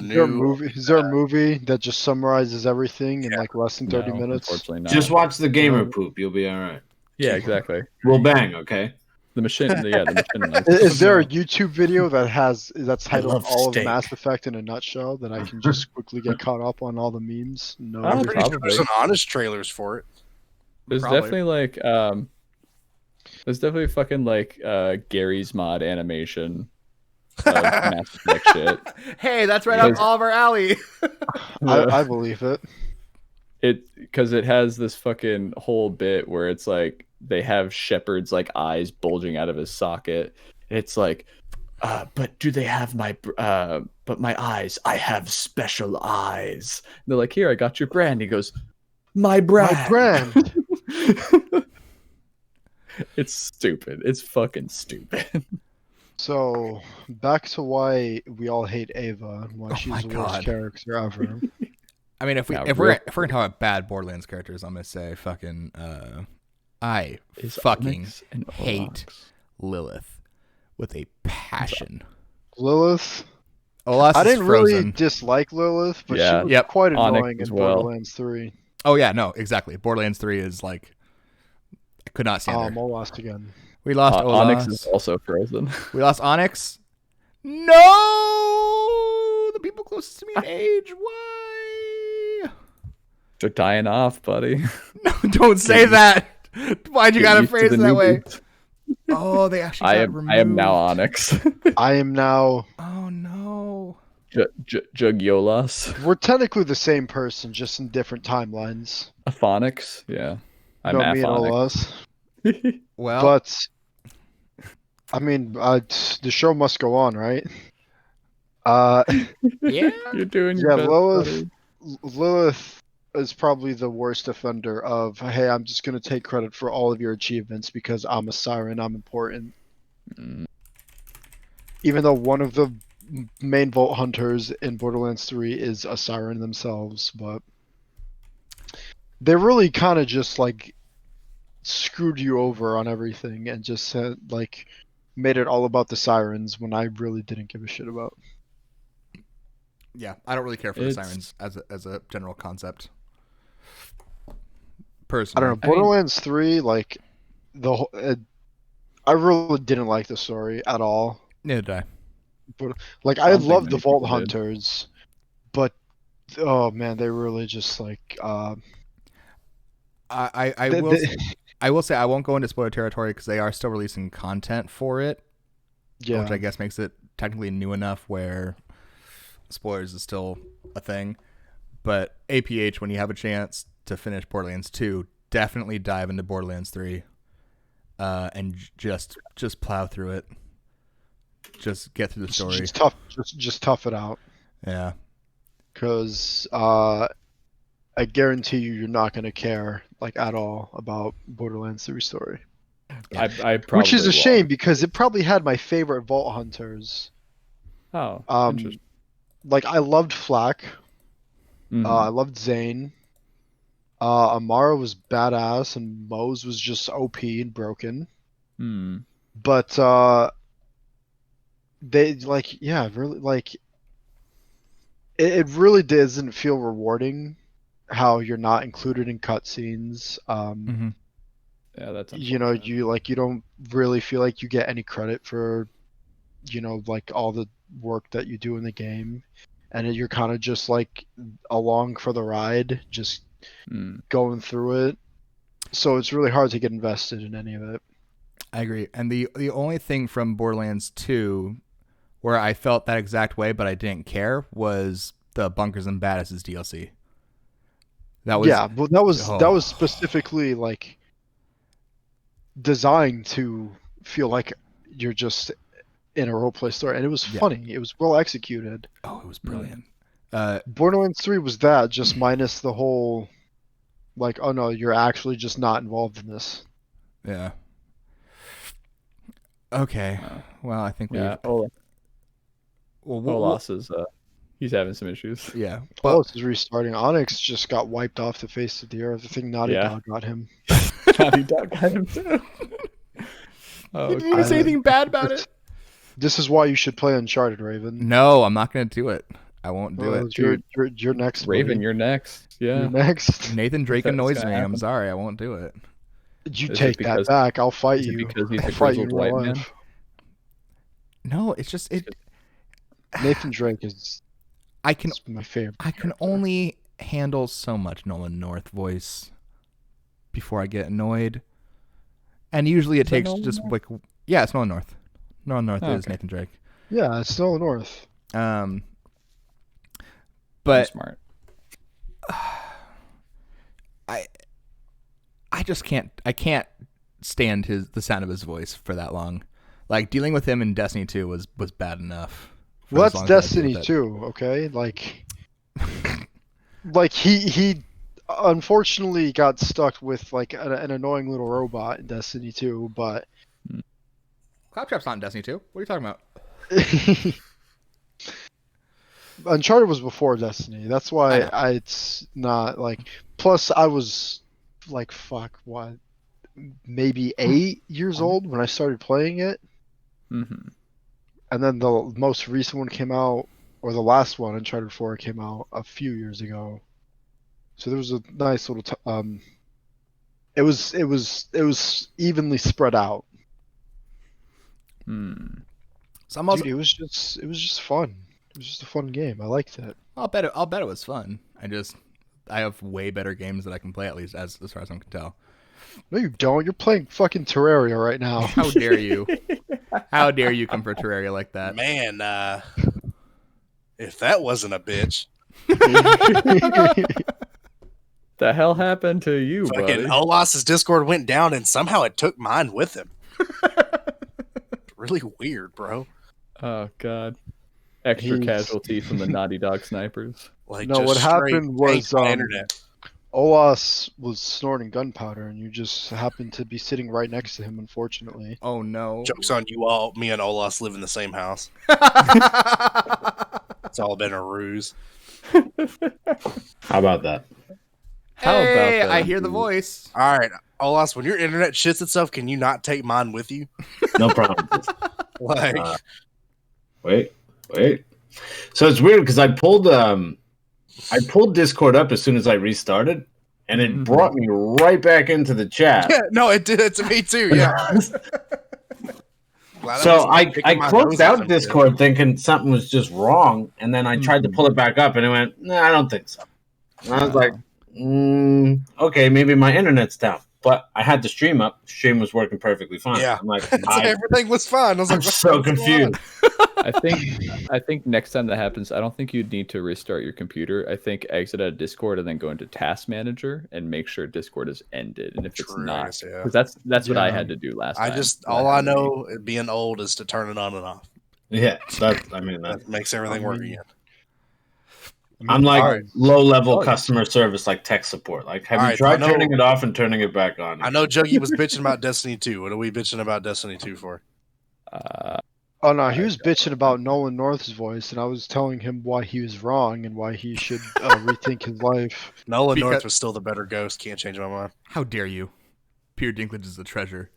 Is there a movie that just summarizes everything in like less than 30 minutes?
Unfortunately not.
Just watch the gamer poop. You'll be all right.
Yeah, exactly.
We'll bang, okay?
The machine. The machine.
Is there a YouTube video that's titled
love
all of
steak.
Mass Effect in a nutshell that I can just quickly get caught up on all the memes? No.
I'm pretty sure
Probably.
there's an honest trailers for it.
There's
Probably.
definitely like there's definitely fucking like Gary's mod animation of Mass Effect shit.
Hey, that's right up Oliver Alley.
I believe it.
Because it has this fucking whole bit where it's like they have Shepard's like eyes bulging out of his socket. It's like, but do they have my eyes? I have special eyes. And they're like, here, I got your brand. He goes, my brand.
My brand.
It's stupid. It's fucking stupid.
So back to why we all hate Ava and why
Oh
she's
my
the worst
God.
character ever.
I mean, if we're gonna talk about bad Borderlands characters, I'm gonna say fucking I fucking
ONIX and
hate
Olas.
Lilith with a passion.
Lilith.
Olas
I
is
didn't
frozen.
really dislike Lilith, but
Yeah.
she was quite
ONIX
annoying
as
in
well.
Borderlands 3.
Oh yeah, no, exactly. Borderlands 3 is like I could not stand her.
I lost again.
We lost Olas.
ONIX is also frozen.
We lost ONIX. No, the people closest to me in age. Why?
They're dying off, buddy.
No, don't say that. Why'd you
Get
gotta
used to
phrase
the
it that way?
newbies.
Oh, they actually got removed.
I am now ONIX.
I am now.
Oh no.
Juggy Olas.
We're technically the same person, just in different timelines.
Aphonics, yeah. I'm
Me and
Aphonics.
Olas.
Well,
But I mean, the show must go on, right?
yeah.
You're doing your best, buddy.
Lilith is probably the worst offender of, hey, I'm just going to take credit for all of your achievements because I'm a siren, I'm important. Even though one of the main Vault Hunters in Borderlands 3 is a siren themselves, but they really kind of just, like, screwed you over on everything and just said, like, made it all about the sirens when I really didn't give a shit about.
Yeah, I don't really care for the sirens as a general concept. Personally,
I don't know. Borderlands 3, like, I really didn't like the story at all.
Neither did I.
But, like, I love the Vault Hunters, but oh man, they really just like.
I will say I won't go into spoiler territory because they are still releasing content for it.
Yeah.
Which I guess makes it technically new enough where spoilers is still a thing. But APH, when you have a chance to finish Borderlands 2, definitely dive into Borderlands 3 and just plow through it. Just get through the story.
Just tough it out.
Yeah.
Because I guarantee you're not going to care like at all about Borderlands 3 story.
I probably
Which is a
won't.
shame because it probably had my favorite Vault Hunters.
Oh, interesting.
Like I loved Flak. I loved Zane. Amara was badass and Mose was just OP and broken. But they like really like it really doesn't feel rewarding how you're not included in cutscenes.
Yeah, that's
you don't really feel like you get any credit for like all the work that you do in the game, and you're kind of just like along for the ride, just going through it. So it's really hard to get invested in any of it.
I agree. And the only thing from Borderlands 2 where I felt that exact way but I didn't care was the Bunkers and Badasses DLC. That was specifically like designed to feel like you're just in a roleplay story, and it was funny. It was well executed. Oh, it was brilliant.
Borderlands 3 was that, just minus the whole like, oh no, you're actually just not involved in this.
Yeah. Okay. Well, I think
Olas is he's having some issues.
Yeah.
Olas is restarting. ONIX just got wiped off the face of the earth. I think Naughty Dog got him.
Naughty Dog got him too.
Did you say anything bad about it?
This is why you should play Uncharted, Raven.
No, I'm not going to do it. I won't do it.
You're next,
Raven.
buddy.
You're next. Yeah.
You're next.
Nathan Drake annoys me. I'm sorry. I won't do it.
You take that back. I'll fight you.
Because he's a
fight you
grizzled white man.
No, it's just it.
Nathan Drake is. My favorite.
I can only handle so much Nolan North voice before I get annoyed, and usually it takes just like it's Nolan North. Nolan North is Nathan Drake.
Yeah, it's Nolan North.
But
smart.
I just can't. I can't stand the sound of his voice for that long. Like dealing with him in Destiny 2 was bad enough.
Well, that's Destiny 2, okay? Like he unfortunately got stuck with like an annoying little robot in Destiny 2, but
Claptrap's not in Destiny 2. What are you talking about?
Uncharted was before Destiny. That's why it's not like. Plus, I was like, what, maybe 8 years old when I started playing it.
Mm-hmm.
And then the most recent one came out, or the last one, Uncharted 4, came out a few years ago. So there was a nice little. It was evenly spread out.
So also...
Dude, it was just fun. It was just a fun game. I liked it.
I'll bet it was fun. I have way better games that I can play, at least as far as I can tell.
No, you don't. You're playing fucking Terraria right now.
How dare you? How dare you come for Terraria like that?
Man, if that wasn't a bitch.
The hell happened to you,
fucking
buddy?
Olas's Discord went down and somehow it took mine with him. Really weird, bro.
Oh, God. Extra casualty from the Naughty Dog snipers.
Like,
no, what happened was
internet.
Olas was snorting gunpowder, and you just happened to be sitting right next to him, unfortunately.
Oh, no.
Joke's on you all. Me and Olas live in the same house. It's all been a ruse.
How about that?
Hey, I hear the voice.
All right, Olas, when your internet shits itself, can you not take mine with you?
No problem.
Like,
wait. So it's weird because I pulled Discord up as soon as I restarted, and it brought me right back into the chat.
Yeah, no, it did it to me too. Yeah.
So I closed out Discord thinking something was just wrong, and then I tried to pull it back up, and it went, "Nah, I don't think so." And I was like, "Okay, maybe my internet's down." But I had the stream up. Stream was working perfectly fine.
Yeah,
I'm like,
everything was fine. I was like,
I'm so confused.
I think next time that happens, I don't think you'd need to restart your computer. I think exit out of Discord and then go into Task Manager and make sure Discord is ended. And if it's not, because that's what I had to do last time.
All I know, being old, is to turn it on and off.
Yeah, that
makes everything work again.
I'm like low-level customer service, like tech support. Like, have you tried turning it off and turning it back on?
I know Juggy was bitching about Destiny 2. What are we bitching about Destiny 2 for?
Oh no, he was bitching about Nolan North's voice, and I was telling him why he was wrong and why he should rethink his life.
Nolan North was still the better ghost. Can't change my mind.
How dare you? Peter Dinklage is a treasure.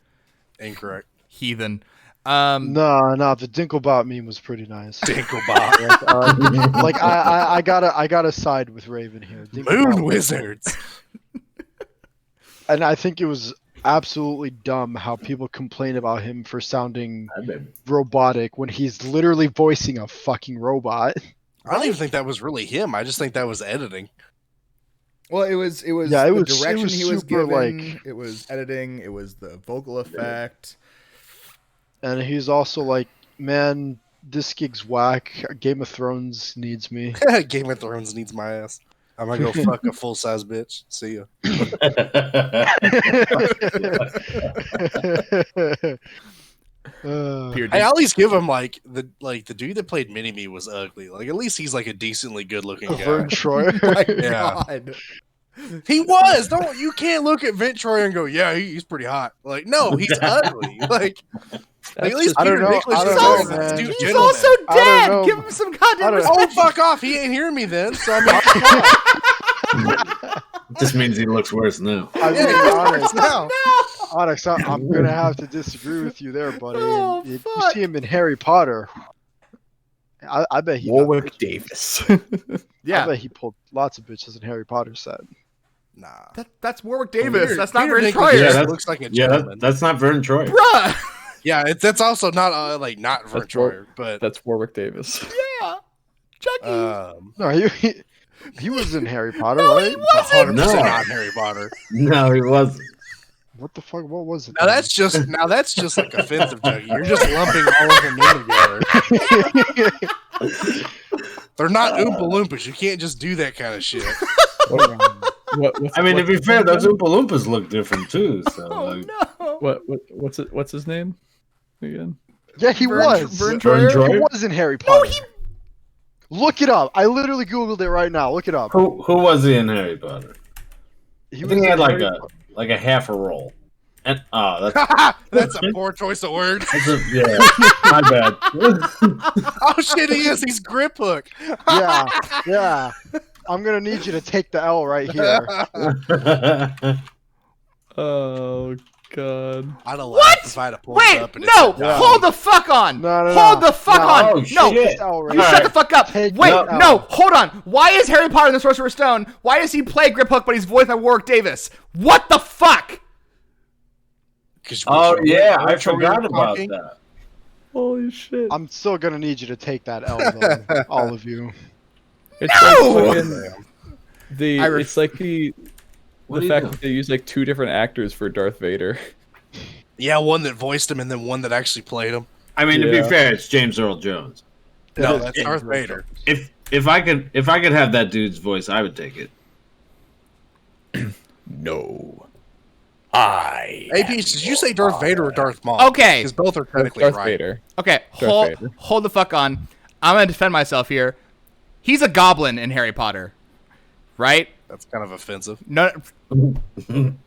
Incorrect.
Heathen.
No, the Dinklebot meme was pretty nice.
Dinklebot.
Like I gotta side with Raven here.
Moon Wizards.
And I think it was absolutely dumb how people complain about him for sounding robotic when he's literally voicing a fucking robot.
I don't even think that was really him. I just think that was editing.
Well, it was the direction he was given. It was editing. It was the vocal effect.
And he's also like, man, this gig's whack. Game of Thrones needs me.
Game of Thrones needs my ass. I'm gonna go fuck a full size bitch. See ya. I at least give him like the dude that played Mini-Me was ugly. Like at least he's like a decently good looking guy.
Vern Troyer.
Yeah. God. He was. You can't look at Vent Troyer and go, yeah, he's pretty hot. Like, no, he's ugly. Like at least Peter Dinklage is
he's also dead. Give him some goddamn respect.
Oh, fuck off. He ain't hearing me then. So I mean,
this means he looks worse now.
I mean, Onyx, I'm going to have to disagree with you there, buddy. You see him in Harry Potter. I bet he
Warwick Davis.
Yeah.
I bet he pulled lots of bitches in Harry Potter set.
Nah.
That's Warwick Davis. That's not Vern Troyer.
Yeah, that
looks like a gentleman.
That's not Vern Troyer.
Bruh.
Yeah, that's also not not Vern Troyer, but
that's Warwick Davis.
Yeah. Juggy.
No, he was in Harry Potter,
no,
right?
He wasn't.
No, not Harry Potter.
No, he wasn't.
What the fuck? What was it?
Now that's just like offensive, Juggy. You're just lumping all of them in together. They're not Oompa Loompas. You can't just do that kind of shit.
I mean, to be fair, those Oompa Loompas look different too. So,
no.
What's his name again?
Yeah, he was.
Vern Troyer?
He was in Harry Potter. Look it up. I literally googled it right now. Look it up.
Who was he in Harry Potter? think he had like a half a roll. And,
that's a poor choice of words.
Yeah, my bad.
Oh shit, he is. He's grip hook.
Yeah. I'm gonna need you to take the L right here.
Oh god.
I'd have laughed if I'd have pulled it up.
Wait, no! Hold the fuck on!
No.
Hold the fuck on!
Oh,
No!
shit.
You shut the fuck up!
Take
Wait,
the L.
no! Hold on! Why is Harry Potter and the Sorcerer's Stone? Why does he play Grip Hook, but he's voiced by Warwick Davis? What the fuck?
Oh yeah, I forgot about that.
Holy shit.
I'm still gonna need you to take that L, though, all of you.
It's like the fact that they use like 2 different actors for Darth Vader.
Yeah, one that voiced him and then one that actually played him.
I mean, to be fair, it's James Earl Jones.
No, that's Darth Vader.
If I could have that dude's voice, I would take it.
No.
APH, did you say Darth Vader or Darth Maul?
Okay.
Because both are technically
Darth
right.
Vader.
Okay,
Darth Vader.
hold the fuck on. I'm gonna defend myself here. He's a goblin in Harry Potter, right?
That's kind of offensive.
No,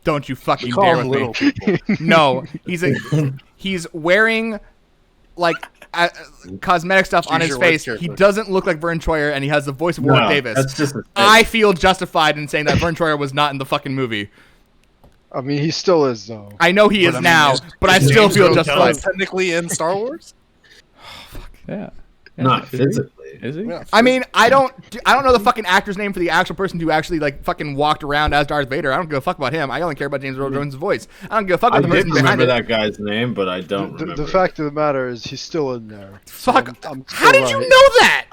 don't you fucking
Call
dare
them
with
little
me.
people.
No, he's wearing like cosmetic stuff on his face. He doesn't look like Vern Troyer, and he has the voice of Warwick Davis.
That's just
I feel justified in saying that Vern Troyer was not in the fucking movie.
I mean, he still is, though.
I know he is now, but I still feel justified.
Technically in Star Wars?
Yeah.
Not physically.
Is he?
Yeah,
I mean, I don't know the fucking actor's name for the actual person who actually like fucking walked around as Darth Vader. I don't give a fuck about him. I only care about James Earl Jones' voice. I don't give a fuck about the person behind
remember
it.
that guy's name, but I don't remember.
The fact of the matter is, he's still in there.
Fuck.
I'm
How
still
did you
right.
know that?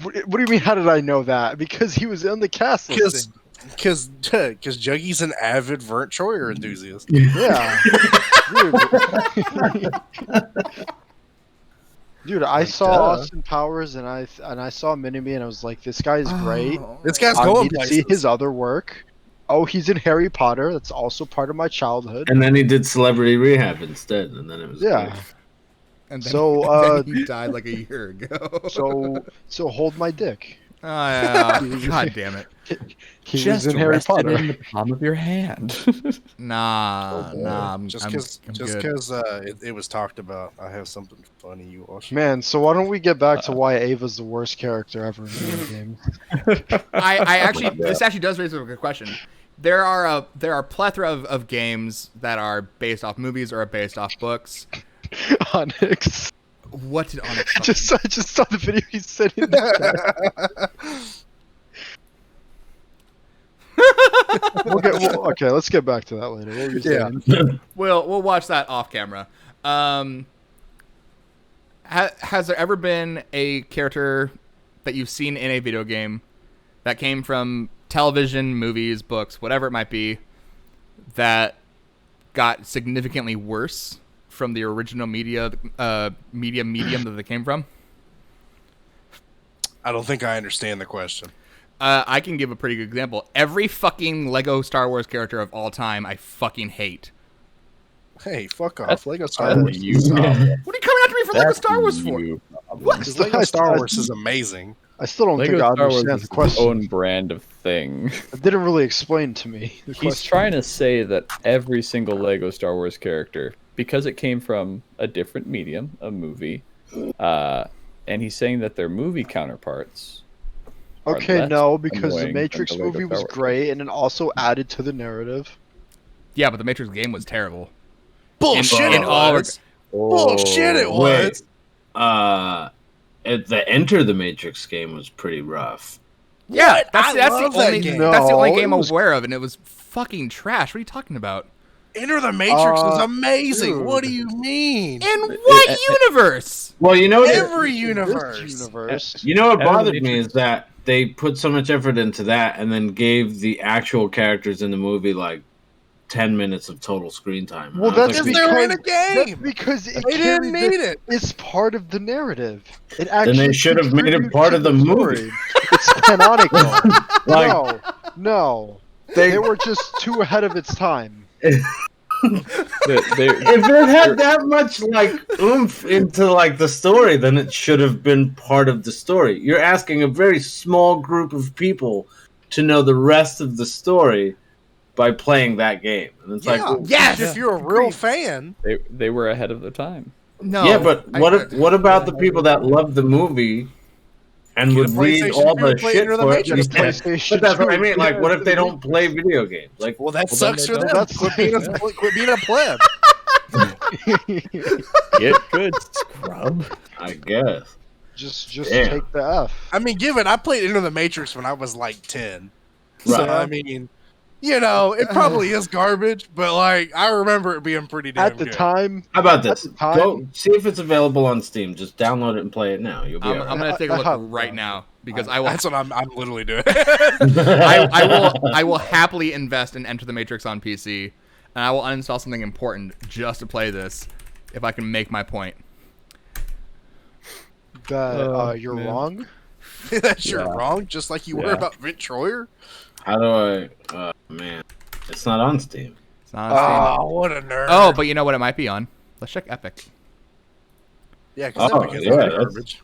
What do you mean? How did I know that? Because he was in the cast listing.
Because Juggy's an avid Vern Troyer enthusiast.
Yeah. Dude, I saw Austin Powers and I saw Mini-Me and I was like, this guy's great.
This guy's
I
going
need to
places.
see his other work. Oh, he's in Harry Potter. That's also part of my childhood.
And then he did Celebrity Rehab instead, and then it was
Yeah.
great.
And then,
So,
and then he died like a year ago.
So hold my dick.
God damn it.
He was in Harry Potter.
In the palm of your hand.
Nah.
Just because it was talked about, I have something funny you watch.
Man, so why don't we get back to why Ava's the worst character ever in the game?
I actually, this actually does raise a good question. There are a plethora of games that are based off movies or are based off books.
ONIX.
What did ONIX?
I just saw the video he sent in the chat. Okay, let's get back to that later. What were you saying?
We'll watch that off camera. Has there ever been a character that you've seen in a video game that came from television, movies, books, whatever it might be, that got significantly worse from the original medium that they came from?
I don't think I understand the question.
I can give a pretty good example. Every fucking Lego Star Wars character of all time, I fucking hate.
Hey, fuck off. Lego Star Wars.
What are you coming after me for Lego Star Wars for?
What? Because Lego Star Wars is amazing.
I still don't think I understand the question.
Own brand of thing.
It didn't really explain to me.
He's trying to say that every single Lego Star Wars character, because it came from a different medium, a movie, and he's saying that their movie counterparts.
Okay, no, because the Matrix movie was great and it also added to the narrative.
Yeah, but the Matrix game was terrible.
Bullshit! It was. Bullshit! It was.
The Enter the Matrix game was pretty rough.
Yeah, that's the only game I'm
was
aware of, and it was fucking trash. What are you talking about?
Enter the Matrix is amazing. Dude. What do you mean?
In what universe?
Well, you know,
every universe.
You know what bothered me is that they put so much effort into that, and then gave the actual characters in the movie like 10 minutes of total screen time.
Well, that's
because they're in a game.
That's because they
didn't need it.
It's part of the narrative. It actually.
Then they should have made it part of the movie.
It's canonical. No. They were just too ahead of its time.
If it had that much like oomph into like the story, then it should have been part of the story. You're asking a very small group of people to know the rest of the story by playing that game. And it's like, well,
yes, if you're a real fan,
they were ahead of their time.
No.
Yeah, but what about the people that love the movie and would read all the shit for it? But that's what I mean. Like, what if they don't play video games? Like,
well, that sucks for them. That's quit being a pleb.
Get good, scrub.
I guess.
Just take the F.
I mean, I played Into the Matrix when I was like 10.
Right.
So, I mean, it probably is garbage, but like, I remember it being pretty damn good.
At the time.
How about this? Go see if it's available on Steam. Just download it and play it now. You'll be
I'm going to take a look right now because I will.
That's what I'm literally doing.
I will happily invest in Enter the Matrix on PC, and I will uninstall something important just to play this if I can make my point.
That you're wrong.
That you're wrong, just like you were about Vint Troyer.
How do I? Man, it's not on Steam.
It's not on Steam.
Oh, what a nerd!
Oh, but you know what? It might be on. Let's check Epic.
Yeah, because Epic is garbage.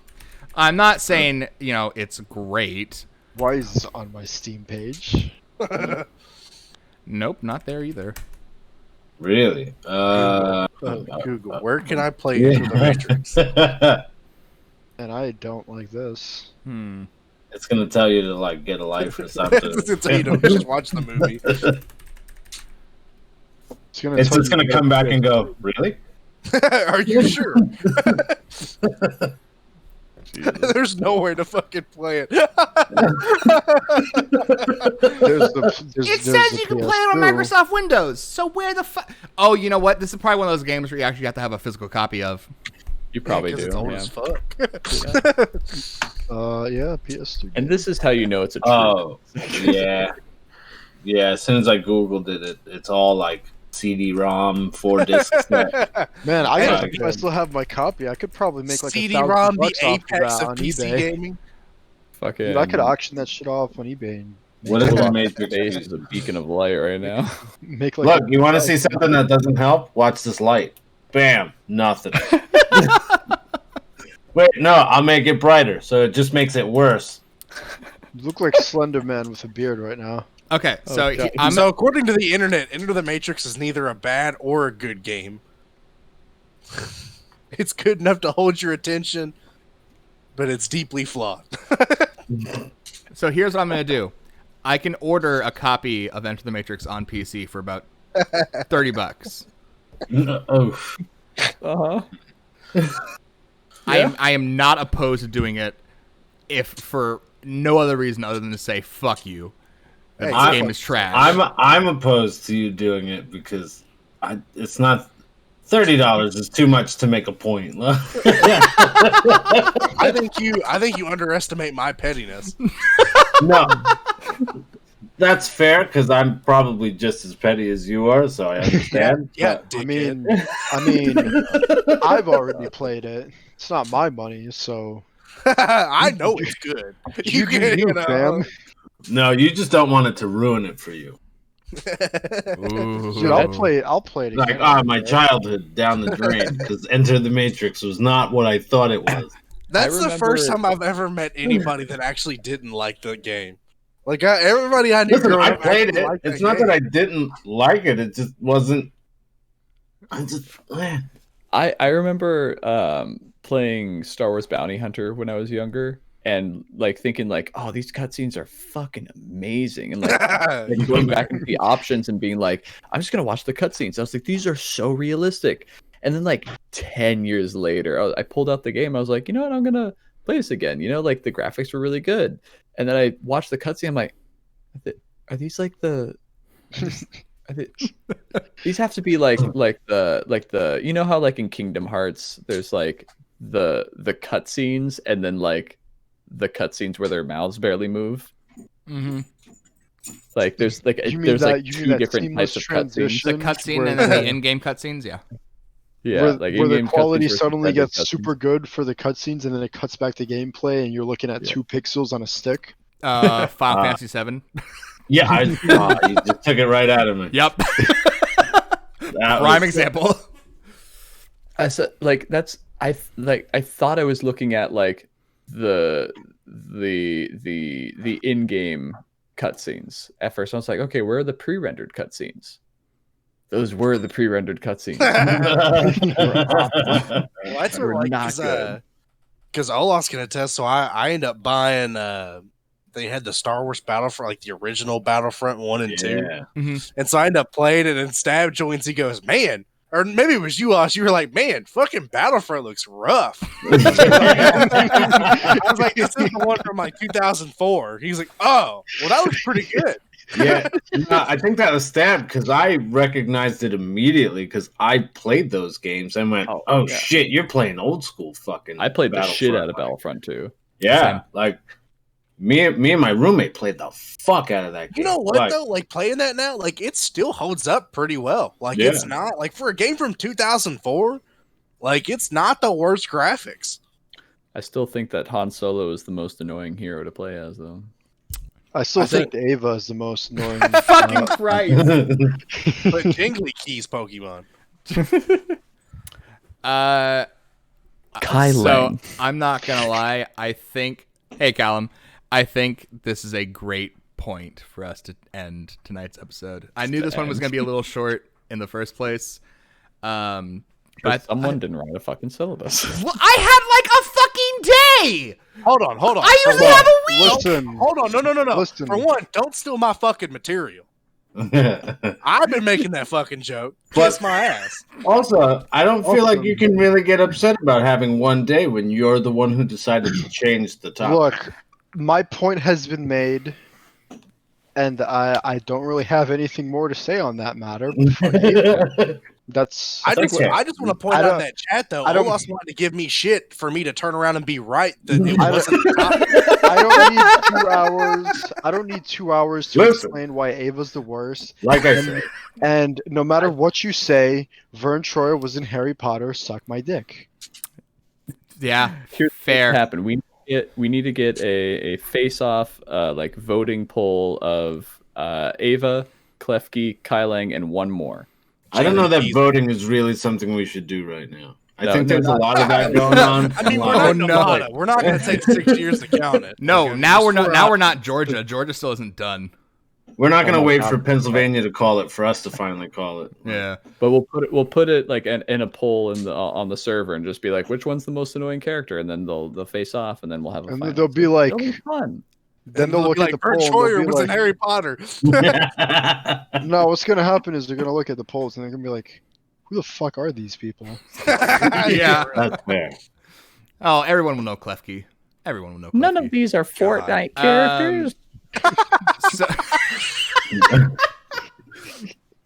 I'm not saying it's great.
Why is this on my Steam page?
Nope, not there either.
Really?
Google. Where can I play Into the Matrix?
And I don't like this.
It's gonna tell you to like get a life or something.
It's gonna tell you to just watch the movie.
It's just gonna come back and go, really?
Are you sure? There's nowhere to fucking play it.
It says you can play it on Microsoft Windows. So where the fuck? Oh, you know what? This is probably one of those games where you actually have to have a physical copy of.
You probably do.
It's old as fuck.
PS2.
And this is how you know it's a
yeah. Yeah, as soon as I Googled it, it's all like CD-ROM, 4 discs.
Man, I still have my copy. I could probably make like
CD-ROM, the Apex of
on
PC
eBay.
gaming.
Fucking.
Dude, I could auction that shit off on eBay. And
what is the Matrix?
Face is a beacon of light right now.
Look, you want to see something that doesn't help? Watch this light. Bam, nothing. Wait, no, I'll make it brighter, so it just makes it worse.
You look like Slender Man with a beard right now.
Okay, so
so according to the internet, Into the Matrix is neither a bad or a good game. It's good enough to hold your attention, but it's deeply flawed.
So here's what I'm going to do. I can order a copy of Enter the Matrix on PC for about $30.
Oh.
Uh-huh.
I am not opposed to doing it if for no other reason other than to say fuck you. This game is trash.
I'm opposed to you doing it because it's not $30 is too much to make a point.
I think you underestimate my pettiness.
No. That's fair because I'm probably just as petty as you are, so I understand.
Yeah,
I mean, I've already played it. It's not my money, so
I know it's good.
Fam.
No, you just don't want it to ruin it for you.
Dude, I'll play it again.
Like, my childhood down the drain because Enter the Matrix was not what I thought it was.
That's the first time I've ever met anybody that actually didn't like the game. Like everybody I knew.
Listen, I played it. It's not that I didn't like it. It just wasn't.
I remember playing Star Wars Bounty Hunter when I was younger, and like thinking like, oh, these cutscenes are fucking amazing, and like going back into the options and being like, I'm just gonna watch the cutscenes. I was like, these are so realistic. And then like 10 years later, I pulled out the game. I was like, you know what? I'm gonna play this again. Like the graphics were really good. And then I watched the cutscene. I'm like, are these like the? These have to be like the you know how like in Kingdom Hearts there's like the cutscenes and then like the cutscenes where their mouths barely move.
Mm-hmm.
Like there's like two different types of cutscenes.
The cutscene and then the in-game cutscenes, yeah.
Yeah,
where the quality suddenly gets super good for the cutscenes, and then it cuts back to gameplay, and you're looking at 2 pixels on a stick.
Final Fantasy 7.
Yeah, you just took it right out of me.
Yep. Prime example.
I said like that's I thought I was looking at like the in-game cutscenes. At first, I was like, okay, where are the pre-rendered cutscenes? Those were the pre-rendered cutscenes.
Well, that's like,
not good.
Because Olas can attest. So I end up buying. They had the Star Wars Battlefront, like the original Battlefront 1 and 2.
Mm-hmm.
And so I end up playing it, and Stab joins. He goes, man. Or maybe it was you, Osh. You were like, man, fucking Battlefront looks rough. I was like, this is the one from like 2004. He's like, oh, well, that looks pretty good.
Yeah, no, I think that was Stab because I recognized it immediately because I played those games and went, oh yeah. Shit, you're playing old school fucking.
I played the shit out of Battlefront 2.
Yeah, same. Like me and my roommate played the fuck out of that game.
You know what though? Like playing that now, like it still holds up pretty well. Like it's not like for a game from 2004, like it's not the worst graphics.
I still think that Han Solo is the most annoying hero to play as, though.
I think Ava is the most annoying.
Fucking Christ!
But Jingly Keys Pokemon.
So I'm not gonna lie. Hey Callum, I think this is a great point for us to end tonight's episode. I knew this one was gonna be a little short in the first place.
But someone didn't write a fucking syllabus.
Well, I had like a fucking day.
Hold on.
I usually have a week.
Listen,
hold on. No.
Listen.
For one, don't steal my fucking material. I've been making that fucking joke. Kiss my ass.
Also, I don't feel like you can really get upset about having one day when you're the one who decided to change the topic.
Look, my point has been made, and I don't really have anything more to say on that matter. That's.
I just want to point out in that chat though. Olas wanted to give me shit for me to turn around and be right. That it wasn't the topic.
I don't need 2 hours. I don't need 2 hours to explain why Ava's the worst.
Like I said.
And no matter what you say, Vern Troyer was in Harry Potter. Suck my dick.
Yeah,
here's
fair.
What happened. We need to get a face-off, like voting poll of Ava, Klefki, Kailang, and one more.
I don't know that voting is really something we should do right now. I think there's a lot of that going on.
I mean, we're not going to take 6 years to count it.
No, now we're not. Now we're not Georgia. Georgia still isn't done.
We're not going to wait for Pennsylvania to call it for us to finally call it.
Yeah,
but we'll put it like in a poll on the server and just be like, which one's the most annoying character, and then they'll face off, and then we'll have a.
And they'll be like,
it'll be fun.
Then they'll look at the
Vern
poll.
Troyer was in Harry Potter.
No, what's going to happen is they're going to look at the polls and they're going to be like, who the fuck are these people?
Yeah.
That's fair.
Oh, everyone will know Klefki. Everyone will know Klefki.
None of these are Fortnite characters.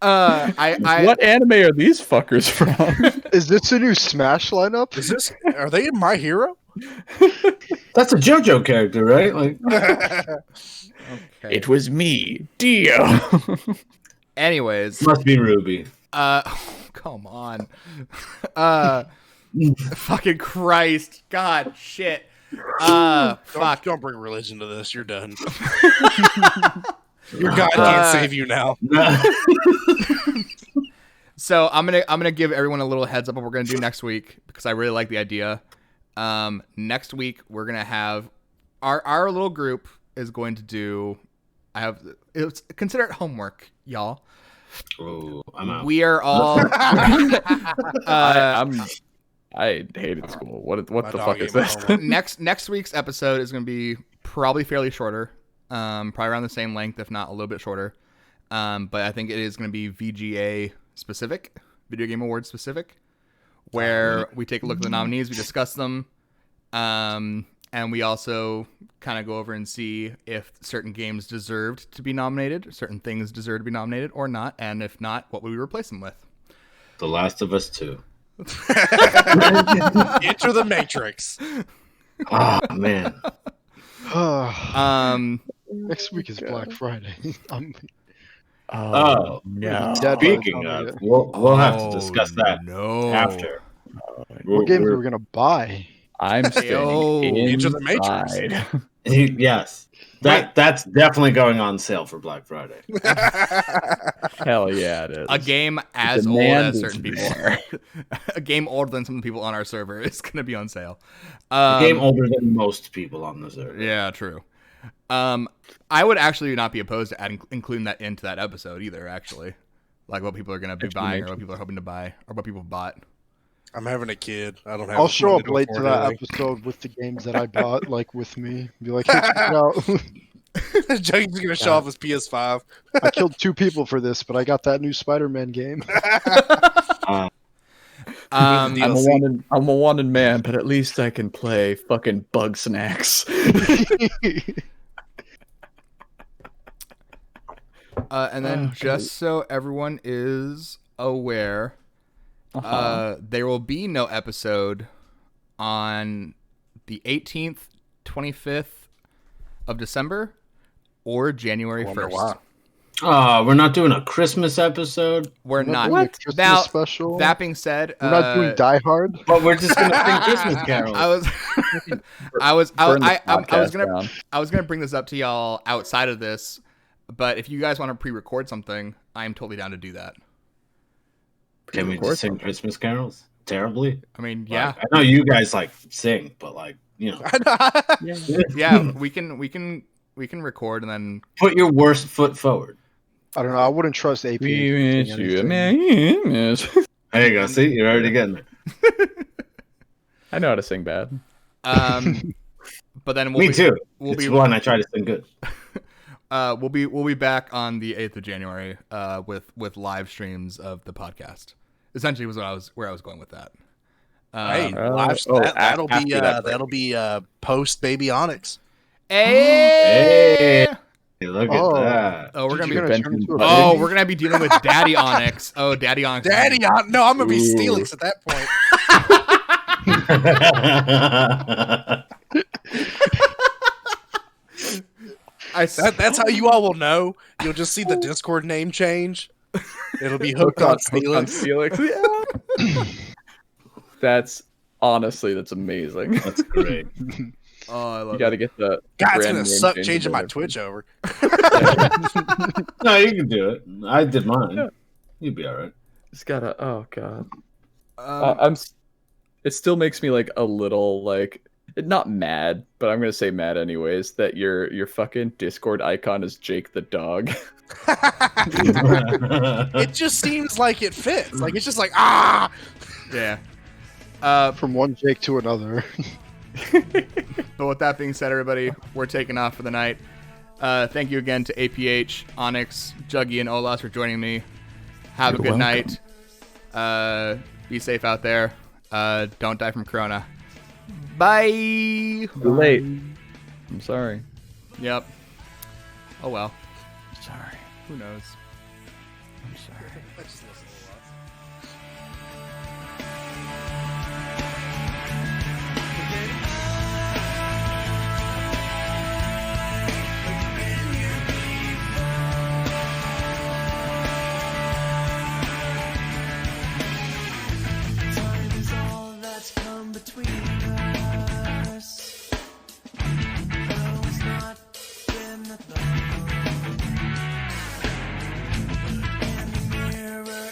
What anime are these fuckers from?
Is this a new Smash lineup?
Are they in My Hero?
That's a JoJo character, right? Like,
okay.
It was me, Dio.
Anyways,
must be Ruby.
Come on. Fucking Christ. God, shit. Fuck.
Don't bring religion to this. You're done. Your God can't save you now.
So I'm gonna give everyone a little heads up what we're gonna do next week because I really like the idea. Next week we're gonna have our little group is going to do. Consider it homework, y'all.
Oh, I'm out.
We are all.
I hated school. What the fuck is this?
Next week's episode is going to be probably fairly shorter, probably around the same length, if not a little bit shorter. But I think it is going to be VGA specific, Video Game Awards specific, where we take a look at the nominees, we discuss them, and we also kind of go over and see if certain games deserved to be nominated, certain things deserve to be nominated or not, and if not, what would we replace them with?
The Last of Us 2.
Enter the Matrix.
Oh man.
Next week is Black Friday.
No. Speaking of, we'll have to discuss that after.
What games are we gonna buy?
I'm staying
Enter the Matrix.
Yes. That's definitely going on sale for Black Friday.
Hell yeah, it is.
A game as old as certain people. A game older than some of the people on our server is going to be on sale.
A game older than most people on the server.
Yeah, true.
I would actually not be opposed to including that into that episode either. Actually, like what people are going to be buying, or what people are hoping to buy, or what people bought.
I'm having a kid. I don't have.
I'll show up late to that episode with the games that I bought, like with me. Be like, hey, check it out.
Juggy's gonna show off his PS5.
I killed 2 people for this, but I got that new Spider-Man game.
I'm a wanted man, but at least I can play fucking Bug Snacks.
And then just so everyone is aware, there will be no episode on the 18th, 25th of December or January 1st.
We're not doing a Christmas episode.
We're not.
What? Now, special?
That being said,
we're not doing Die Hard.
But we're just gonna sing Christmas carols.
I was gonna bring this up to y'all outside of this, but if you guys want to pre-record something, I'm totally down to do that.
Can we just sing Christmas carols terribly?
I mean, yeah.
Like, I know you guys like sing, but like, you know.
Yeah, we can record and then
put your worst foot forward.
I don't know. I wouldn't trust APH.
There you go. See, you're already getting there.
I know how to sing bad.
But then
me too. It's one I try to sing good.
We'll be back on the 8th of January with live streams of the podcast. Essentially, was where I was going with that.
That'll be post Baby ONIX.
Hey!
Look at that.
Oh, we're gonna be dealing with Daddy ONIX. Oh, Daddy ONIX.
No, I'm gonna be Steelix at that point. That's how you all will know. You'll just see the Discord name change. It'll be hooked on Steelix.
Yeah. That's amazing.
That's great.
Oh, I love
you got to get the.
God, it's gonna suck changing my Twitch over.
No, you can do it. I did mine. Yeah. You'd be all right.
It's gotta. Oh god. It still makes me like a little like not mad, but I'm gonna say mad anyways. That your fucking Discord icon is Jake the dog.
It just seems like it fits. Like it's just like
yeah.
From one Jake to another.
But with that being said, everybody, we're taking off for the night. Thank you again to APH, ONIX, Juggy, and Olas for joining me. Have a good night. Be safe out there. Don't die from Corona. Bye.
Too late. I'm sorry.
Yep. Oh well.
Sorry.
Who knows?
I'm sorry.
Between us, I was not in the thought. In the mirror.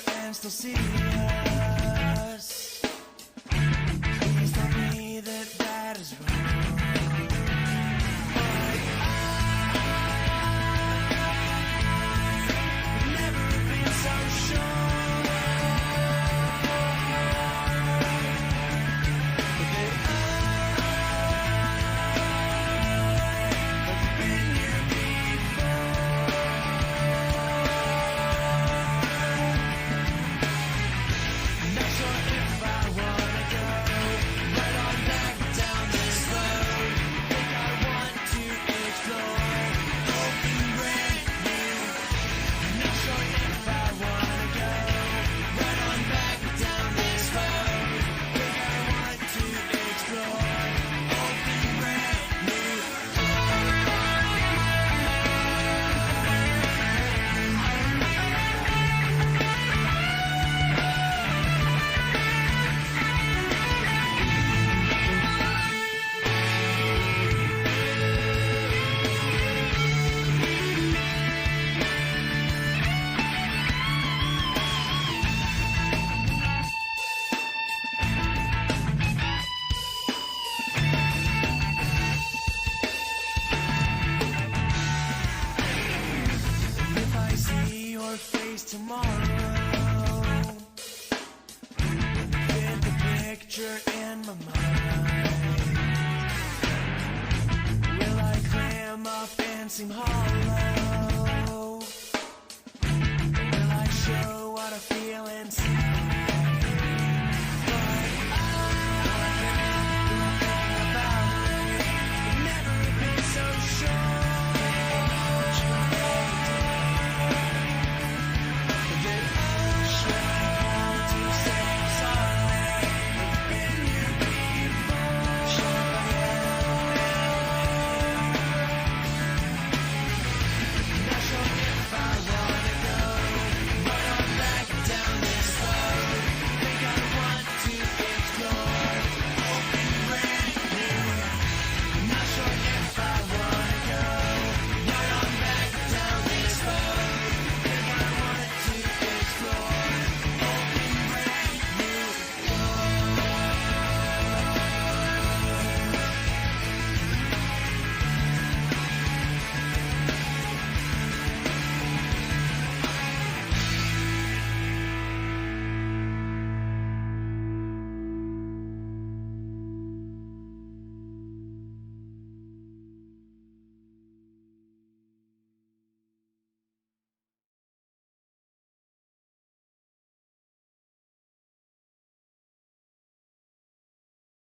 seem hard.